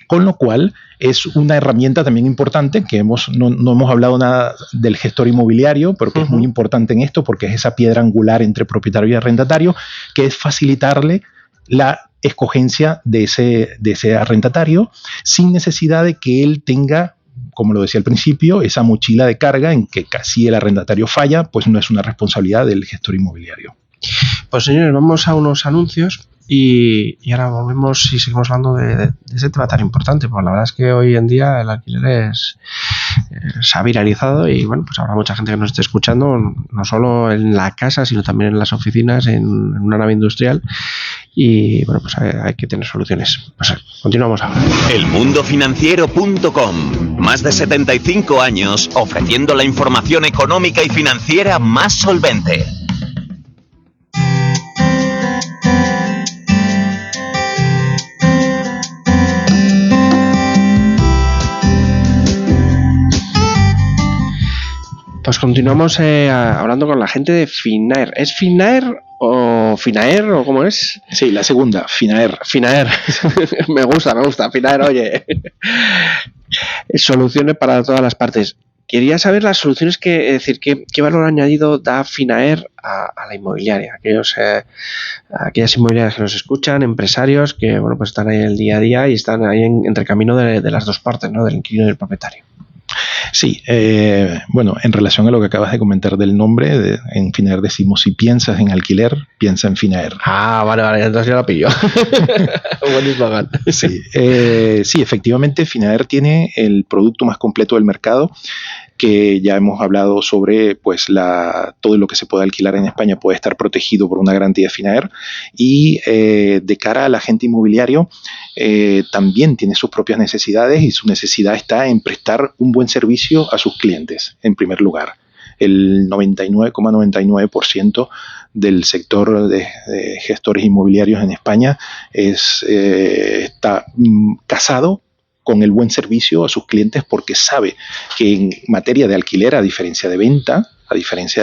Con lo cual es una herramienta también importante, que no hemos hablado nada del gestor inmobiliario, pero que es muy importante en esto, porque es esa piedra angular entre propietario y arrendatario, que es facilitarle la escogencia de ese arrendatario sin necesidad de que él tenga, como lo decía al principio, esa mochila de carga en que casi el arrendatario falla, pues no es una responsabilidad del gestor inmobiliario. Pues señores, vamos a unos anuncios y ahora volvemos y seguimos hablando de ese tema tan importante, porque la verdad es que hoy en día el alquiler se ha viralizado y bueno, pues habrá mucha gente que nos esté escuchando, no solo en la casa, sino también en las oficinas, en una nave industrial, y bueno, pues hay que tener soluciones. Pues continuamos ahora. Elmundofinanciero.com. Más de 75 años ofreciendo la información económica y financiera más solvente. Pues continuamos hablando con la gente de Finaer. ¿Es Finaer o Finaer o cómo es? Sí, la segunda, Finaer. Finaer. me gusta, Finaer, oye. Soluciones para todas las partes. quería saber las soluciones qué valor añadido da Finaer a la inmobiliaria, aquellas inmobiliarias que nos escuchan, empresarios que pues están ahí en el día a día y están ahí entre camino de las dos partes, ¿no? Del inquilino y del propietario. Sí, en relación a lo que acabas de comentar del nombre, en Finaer decimos, si piensas en alquiler, piensa en Finaer. Ah, vale, entonces ya la pillo. Buen eslogan. Sí, efectivamente, Finaer tiene el producto más completo del mercado, que ya hemos hablado sobre pues todo lo que se puede alquilar en España puede estar protegido por una garantía de Finaer, y de cara al agente inmobiliario también tiene sus propias necesidades, y su necesidad está en prestar un buen servicio a sus clientes en primer lugar. El 99,99% del sector de gestores inmobiliarios en España está casado con el buen servicio a sus clientes, porque sabe que en materia de alquiler, a diferencia de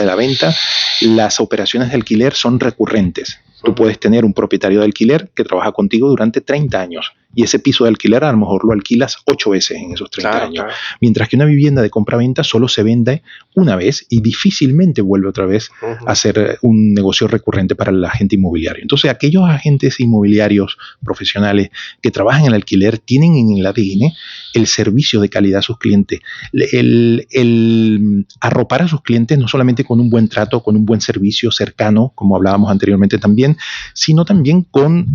la venta, las operaciones de alquiler son recurrentes. Tú puedes tener un propietario de alquiler que trabaja contigo durante 30 años, y ese piso de alquiler a lo mejor lo alquilas 8 veces en esos 30 años. Claro. Mientras que una vivienda de compra-venta solo se vende una vez y difícilmente vuelve otra vez a ser un negocio recurrente para el agente inmobiliario. Entonces, aquellos agentes inmobiliarios profesionales que trabajan en el alquiler tienen en el ADN el servicio de calidad a sus clientes, el arropar a sus clientes no solamente con un buen trato, con un buen servicio cercano, como hablábamos anteriormente también, sino también con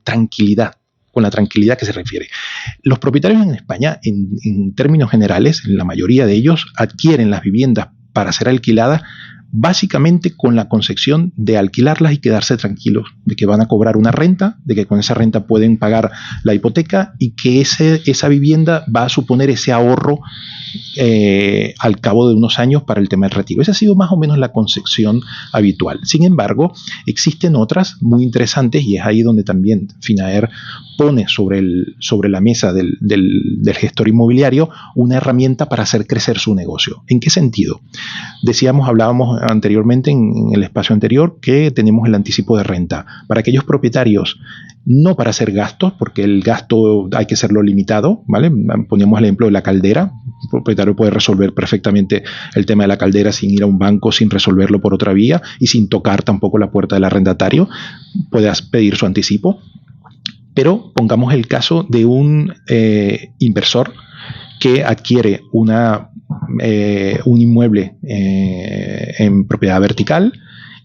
tranquilidad. Con la tranquilidad que se refiere. Los propietarios en España, en términos generales, la mayoría de ellos adquieren las viviendas para ser alquiladas básicamente con la concepción de alquilarlas y quedarse tranquilos, de que van a cobrar una renta, de que con esa renta pueden pagar la hipoteca, y que esa vivienda va a suponer ese ahorro al cabo de unos años para el tema del retiro. Esa ha sido más o menos la concepción habitual. Sin embargo, existen otras muy interesantes, y es ahí donde también Finaer pone sobre la mesa del gestor inmobiliario una herramienta para hacer crecer su negocio. ¿En qué sentido? Hablábamos anteriormente en el espacio anterior que tenemos el anticipo de renta para aquellos propietarios, no para hacer gastos, porque el gasto hay que hacerlo limitado, ¿vale? Poníamos el ejemplo de la caldera. El propietario puede resolver perfectamente el tema de la caldera sin ir a un banco, sin resolverlo por otra vía y sin tocar tampoco la puerta del arrendatario. Puedes pedir su anticipo. Pero pongamos el caso de un inversor que adquiere un inmueble en propiedad vertical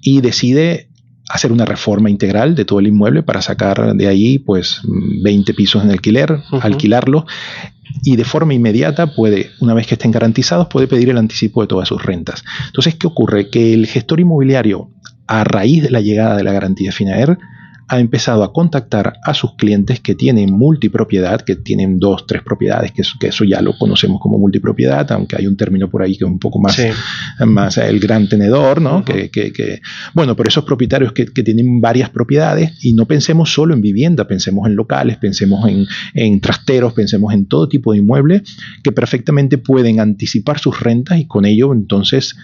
y decide hacer una reforma integral de todo el inmueble para sacar de ahí pues 20 pisos en alquiler, alquilarlo, y de forma inmediata una vez que estén garantizados, puede pedir el anticipo de todas sus rentas. Entonces, ¿qué ocurre? Que el gestor inmobiliario, a raíz de la llegada de la garantía Finaer, ha empezado a contactar a sus clientes que tienen multipropiedad, que tienen 2, 3 propiedades, que eso ya lo conocemos como multipropiedad, aunque hay un término por ahí que es un poco más, más el gran tenedor, ¿no? Bueno, pero esos propietarios que tienen varias propiedades, y no pensemos solo en vivienda, pensemos en locales, pensemos en trasteros, pensemos en todo tipo de inmuebles que perfectamente pueden anticipar sus rentas y con ello entonces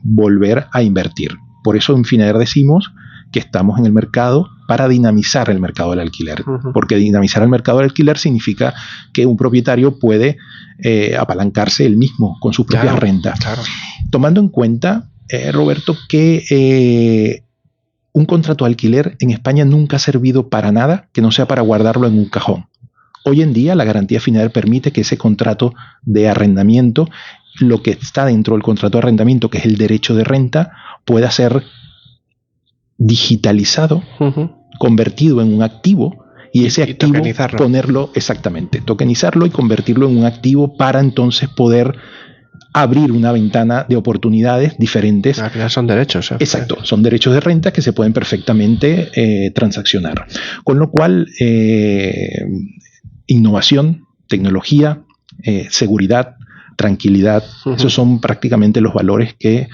volver a invertir. Por eso en Finaer decimos que estamos en el mercado para dinamizar el mercado del alquiler, porque dinamizar el mercado del alquiler significa que un propietario puede apalancarse él mismo con sus propias rentas. Claro. Tomando en cuenta, Roberto, que un contrato de alquiler en España nunca ha servido para nada que no sea para guardarlo en un cajón. Hoy en día la garantía Finaer permite que ese contrato de arrendamiento, lo que está dentro del contrato de arrendamiento, que es el derecho de renta, pueda ser digitalizado, convertido en un activo, y ese activo ponerlo, exactamente, tokenizarlo y convertirlo en un activo para entonces poder abrir una ventana de oportunidades diferentes. Al final son derechos. Exacto, son derechos de renta que se pueden perfectamente transaccionar. Con lo cual, innovación, tecnología, seguridad, tranquilidad, esos son prácticamente los valores que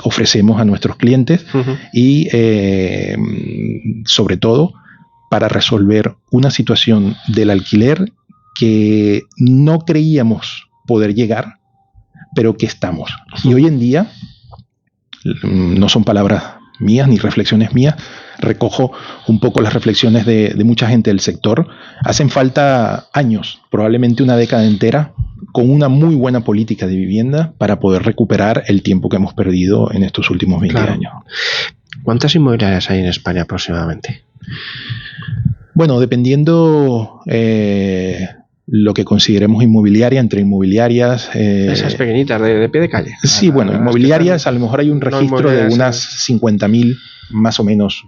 ofrecemos a nuestros clientes y sobre todo para resolver una situación del alquiler que no creíamos poder llegar, pero que estamos. Y hoy en día, no son palabras mías ni reflexiones mías, recojo un poco las reflexiones de mucha gente del sector. Hacen falta años, probablemente una década entera, con una muy buena política de vivienda para poder recuperar el tiempo que hemos perdido en estos últimos 20 años. ¿Cuántas inmobiliarias hay en España aproximadamente? Bueno, dependiendo lo que consideremos inmobiliaria, entre inmobiliarias... esas pequeñitas, de pie de calle. Sí, bueno, inmobiliarias, a lo mejor hay un registro de unas 50.000, más o menos,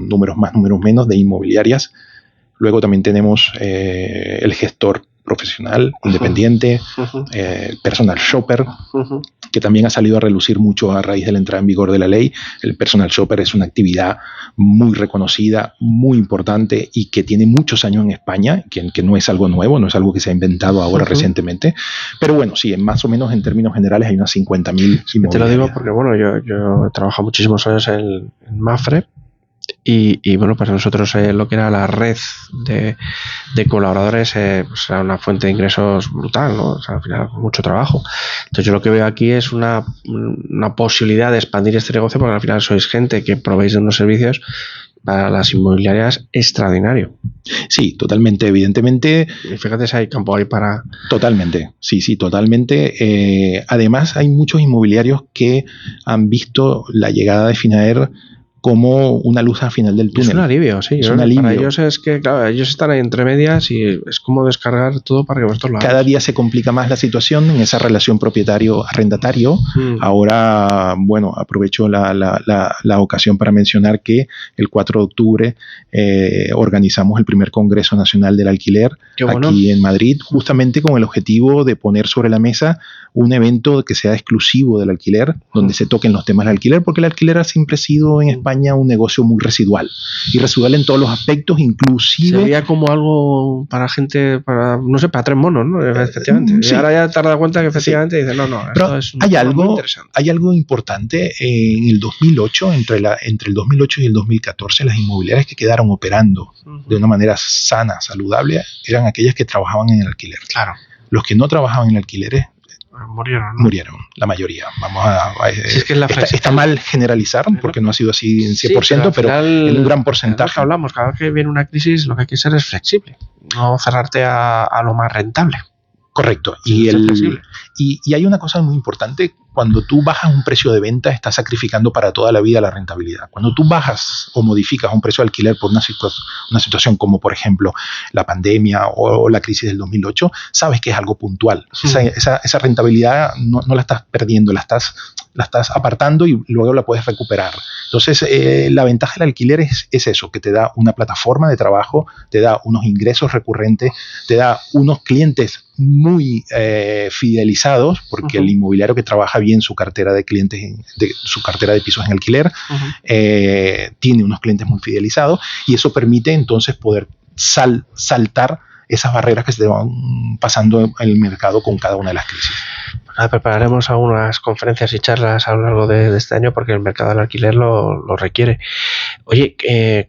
números más, números menos, de inmobiliarias. Luego también tenemos el gestor profesional, independiente, personal shopper, que también ha salido a relucir mucho a raíz de la entrada en vigor de la ley. El personal shopper es una actividad muy reconocida, muy importante y que tiene muchos años en España, que no es algo nuevo, no es algo que se ha inventado ahora recientemente. Pero bueno, sí, más o menos en términos generales hay unas 50.000 inmobiliarias. Te lo digo porque, bueno, yo he trabajado muchísimos años en Mapfre. Y bueno, pues nosotros lo que era la red de colaboradores pues era una fuente de ingresos brutal, ¿no? O sea, al final mucho trabajo. Entonces yo lo que veo aquí es una posibilidad de expandir este negocio, porque al final sois gente que proveéis de unos servicios para las inmobiliarias extraordinario. Sí, totalmente, evidentemente. Y fíjate si hay campo ahí para... Totalmente, sí, totalmente. Además hay muchos inmobiliarios que han visto la llegada de Finaer como una luz al final del túnel. Es un alivio, sí. Es un alivio. Para ellos es que, claro, ellos están ahí entre medias y es como descargar todo para que vosotros lo hagáis. Cada día se complica más la situación en esa relación propietario-arrendatario. Ahora, bueno, aprovecho la ocasión para mencionar que el 4 de octubre organizamos el primer Congreso Nacional del Alquiler aquí en Madrid, justamente con el objetivo de poner sobre la mesa un evento que sea exclusivo del alquiler, donde se toquen los temas del alquiler, porque el alquiler ha siempre sido en España un negocio muy residual, y residual en todos los aspectos, inclusive... Se veía como algo para gente, no sé, para tres monos, ¿no? Efectivamente. Sí. Y ahora ya te has dado cuenta que efectivamente dices, no, pero esto es hay algo importante. En el 2008, entre el 2008 y el 2014, las inmobiliarias que quedaron operando de una manera sana, saludable, eran aquellas que trabajaban en el alquiler. Claro. Los que no trabajaban en alquileres murieron, ¿no? Murieron, la mayoría. Si es que está mal generalizar, porque no ha sido así en 100%, pero en un gran porcentaje. Hablamos, cada vez que viene una crisis, lo que hay que ser es flexible, no cerrarte a lo más rentable. Correcto. Y hay una cosa muy importante: cuando tú bajas un precio de venta, estás sacrificando para toda la vida la rentabilidad. Cuando tú bajas o modificas un precio de alquiler por una situación como, por ejemplo, la pandemia o la crisis del 2008, sabes que es algo puntual. Esa rentabilidad no la estás perdiendo, la estás apartando y luego la puedes recuperar. Entonces, la ventaja del alquiler es eso, que te da una plataforma de trabajo, te da unos ingresos recurrentes, te da unos clientes muy fidelizados, porque el inmobiliario que trabaja bien su cartera de clientes, su cartera de pisos en alquiler, tiene unos clientes muy fidelizados, y eso permite entonces poder saltar esas barreras que se van pasando en el mercado con cada una de las crisis. Prepararemos algunas conferencias y charlas a lo largo de este año, porque el mercado del alquiler lo requiere. Oye,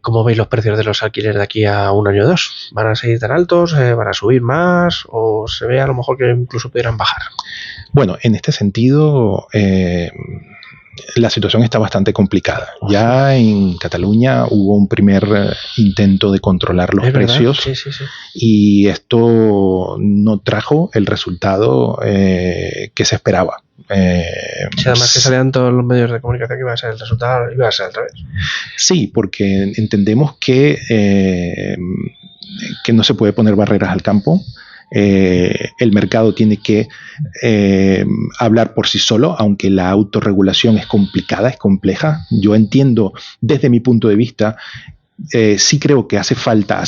¿cómo veis los precios de los alquileres de aquí a un año o dos? ¿Van a seguir tan altos? ¿Van a subir más? ¿O se ve a lo mejor que incluso pudieran bajar? Bueno, en este sentido, la situación está bastante complicada. Ya en Cataluña hubo un primer intento de controlar los precios. Sí. Y esto no trajo el resultado que se esperaba. Además que salían todos los medios de comunicación que iba a ser el resultado, iba a ser al revés. Sí, porque entendemos que no se puede poner barreras al campo. El mercado tiene que hablar por sí solo, aunque la autorregulación es complicada, es compleja. Yo entiendo, desde mi punto de vista, sí creo que hace falta,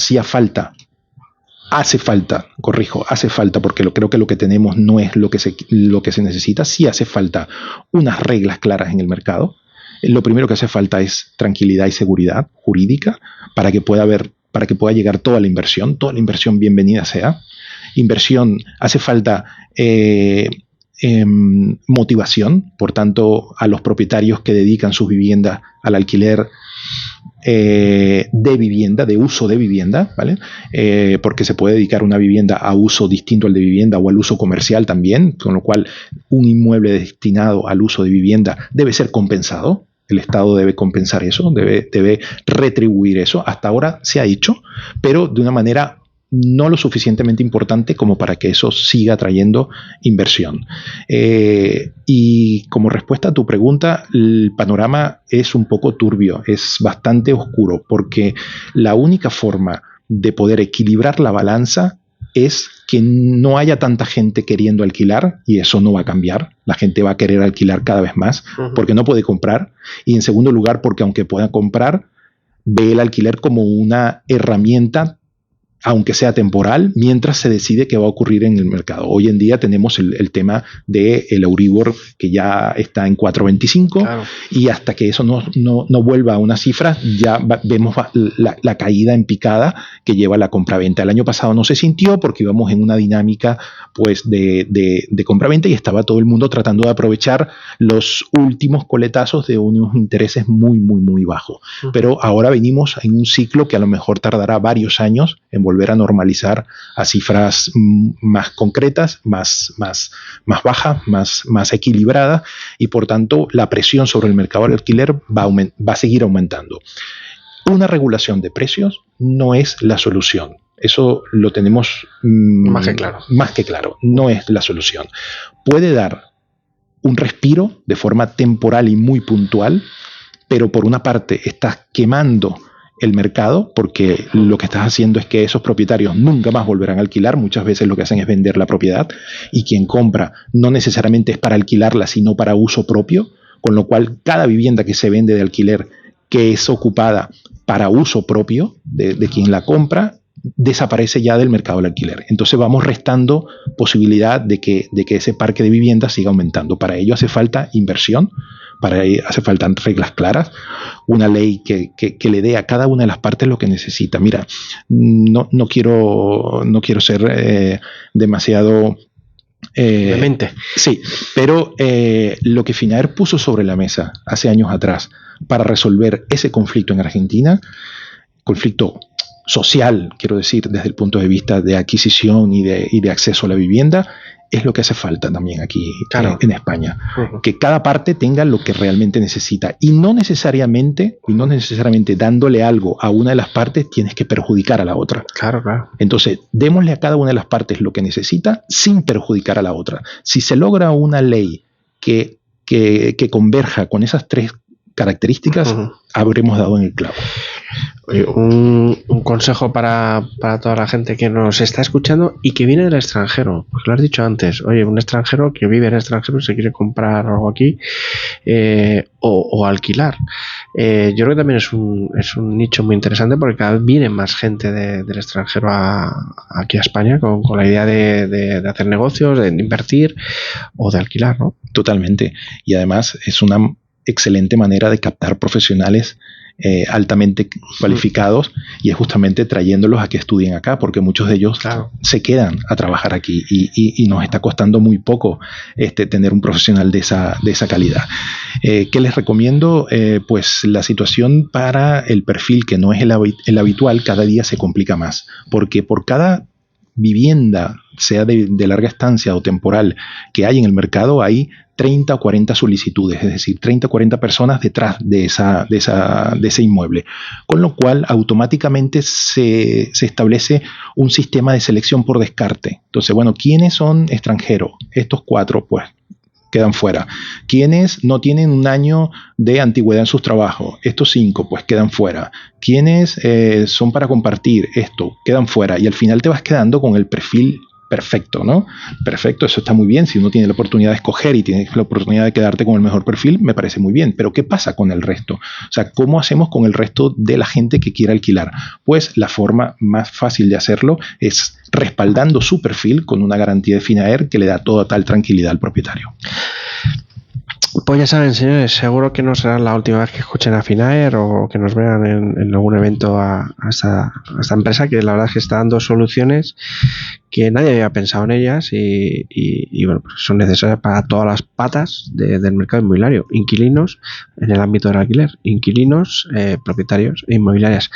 porque creo que lo que tenemos no es lo que se necesita. Sí hace falta unas reglas claras en el mercado. Lo primero que hace falta es tranquilidad y seguridad jurídica para que pueda llegar toda la inversión bienvenida sea. Inversión, hace falta motivación, por tanto, a los propietarios que dedican sus viviendas al alquiler de uso de vivienda, ¿vale? Porque se puede dedicar una vivienda a uso distinto al de vivienda o al uso comercial también, con lo cual un inmueble destinado al uso de vivienda debe ser compensado. El Estado debe compensar eso, debe retribuir eso. Hasta ahora se ha hecho, pero de una manera no lo suficientemente importante como para que eso siga trayendo inversión. Y como respuesta a tu pregunta, el panorama es un poco turbio, es bastante oscuro, porque la única forma de poder equilibrar la balanza es que no haya tanta gente queriendo alquilar, y eso no va a cambiar. La gente va a querer alquilar cada vez más porque no puede comprar, y en segundo lugar porque aunque pueda comprar, ve el alquiler como una herramienta, aunque sea temporal, mientras se decide qué va a ocurrir en el mercado. Hoy en día tenemos el tema del Euribor, que ya está en 4,25, claro, y hasta que eso no vuelva a una cifra, ya vemos la caída en picada que lleva la compraventa. El año pasado no se sintió porque íbamos en una dinámica pues de compraventa, y estaba todo el mundo tratando de aprovechar los últimos coletazos de unos intereses muy, muy, muy bajos. Pero ahora venimos en un ciclo que a lo mejor tardará varios años en volver a normalizar a cifras más concretas, más bajas, más equilibradas, y por tanto la presión sobre el mercado del alquiler va a seguir aumentando. Una regulación de precios no es la solución. Eso lo tenemos más que claro. No es la solución. Puede dar un respiro de forma temporal y muy puntual, pero por una parte estás quemando el mercado, porque lo que estás haciendo es que esos propietarios nunca más volverán a alquilar. Muchas veces lo que hacen es vender la propiedad, y quien compra no necesariamente es para alquilarla, sino para uso propio, con lo cual cada vivienda que se vende de alquiler que es ocupada para uso propio de quien la compra, desaparece ya del mercado del alquiler. Entonces vamos restando posibilidad de que ese parque de viviendas siga aumentando. Para ello hace falta inversión, para ello hace falta reglas claras, una ley que le dé a cada una de las partes lo que necesita. Mira, no quiero ser demasiado demente. Sí, pero lo que Finaer puso sobre la mesa hace años atrás para resolver ese conflicto en Argentina, conflicto social, quiero decir, desde el punto de vista de adquisición y de acceso a la vivienda, es lo que hace falta también aquí, claro, en España. Que cada parte tenga lo que realmente necesita, y no necesariamente dándole algo a una de las partes tienes que perjudicar a la otra. Claro. Entonces, démosle a cada una de las partes lo que necesita sin perjudicar a la otra. Si se logra una ley que converja con esas tres características, habremos dado en el clavo. Oye, un consejo para toda la gente que nos está escuchando y que viene del extranjero, porque lo has dicho antes. Oye, un extranjero que vive en el extranjero y se quiere comprar algo aquí, o alquilar. Yo creo que también es un nicho muy interesante, porque cada vez viene más gente del extranjero aquí a España con la idea de hacer negocios, de invertir o de alquilar, ¿no? Totalmente. Y además es una excelente manera de captar profesionales altamente cualificados, y es justamente trayéndolos a que estudien acá, porque muchos de ellos, claro, se quedan a trabajar aquí, y nos está costando muy poco tener un profesional de esa calidad. ¿Qué les recomiendo? Pues la situación para el perfil que no es el habitual cada día se complica más, porque por cada vivienda, sea de larga estancia o temporal, que hay en el mercado, hay 30 o 40 solicitudes, es decir, 30 o 40 personas detrás de ese inmueble, con lo cual automáticamente se establece un sistema de selección por descarte. Entonces, bueno, ¿quiénes son extranjeros? Estos 4, pues, quedan fuera. ¿Quiénes no tienen un año de antigüedad en sus trabajos? Estos 5, pues, quedan fuera. ¿Quiénes son para compartir? Esto, quedan fuera. Y al final te vas quedando con el perfil perfecto, ¿no? Perfecto, eso está muy bien. Si uno tiene la oportunidad de escoger y tienes la oportunidad de quedarte con el mejor perfil, me parece muy bien. Pero ¿qué pasa con el resto? O sea, ¿cómo hacemos con el resto de la gente que quiera alquilar? Pues la forma más fácil de hacerlo es respaldando su perfil con una garantía de Finaer que le da total tranquilidad al propietario. Pues ya saben, señores, seguro que no será la última vez que escuchen a Finaer o que nos vean en algún evento a esta empresa, que la verdad es que está dando soluciones que nadie había pensado en ellas y bueno, pues son necesarias para todas las patas del mercado inmobiliario. Inquilinos en el ámbito del alquiler, inquilinos, propietarios e inmobiliarias.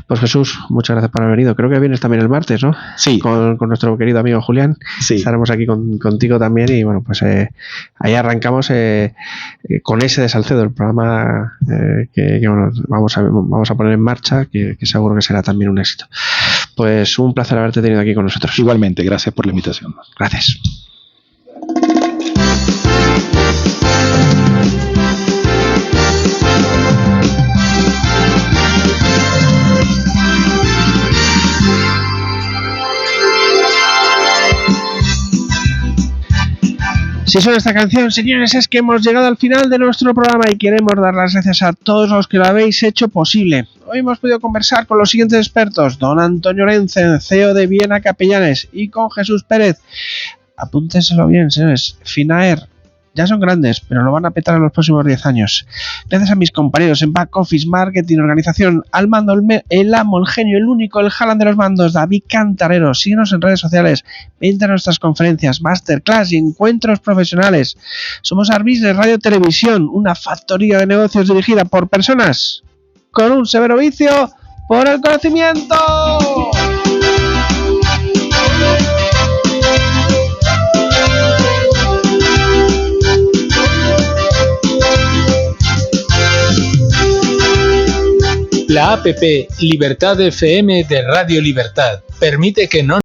Pues Jesús, muchas gracias por haber venido. Creo que vienes también el martes, ¿no? Sí. Con nuestro querido amigo Julián. Sí. Estaremos aquí contigo también y bueno, pues ahí arrancamos con ese de Salcedo, el programa que bueno, vamos a poner en marcha, que seguro que será también un éxito. Pues un placer haberte tenido aquí con nosotros. Igualmente, gracias por la invitación. Gracias. Si suena esta canción, señores, es que hemos llegado al final de nuestro programa y queremos dar las gracias a todos los que lo habéis hecho posible. Hoy hemos podido conversar con los siguientes expertos: don Antonio Lenzen, CEO de Viena Capellanes, y con Jesús Pérez. Apúntenselo bien, señores. Finaer, ya son grandes, pero lo van a petar en los próximos 10 años. Gracias a mis compañeros en Back Office, Marketing, Organización, al mando, el amo, el genio, el único, el Haaland de los mandos, David Cantarero. Síguenos en redes sociales, vente a nuestras conferencias, masterclass y encuentros profesionales. Somos Arbusiness Radio Televisión, una factoría de negocios dirigida por personas con un severo vicio por el conocimiento. La APP Libertad FM de Radio Libertad permite que no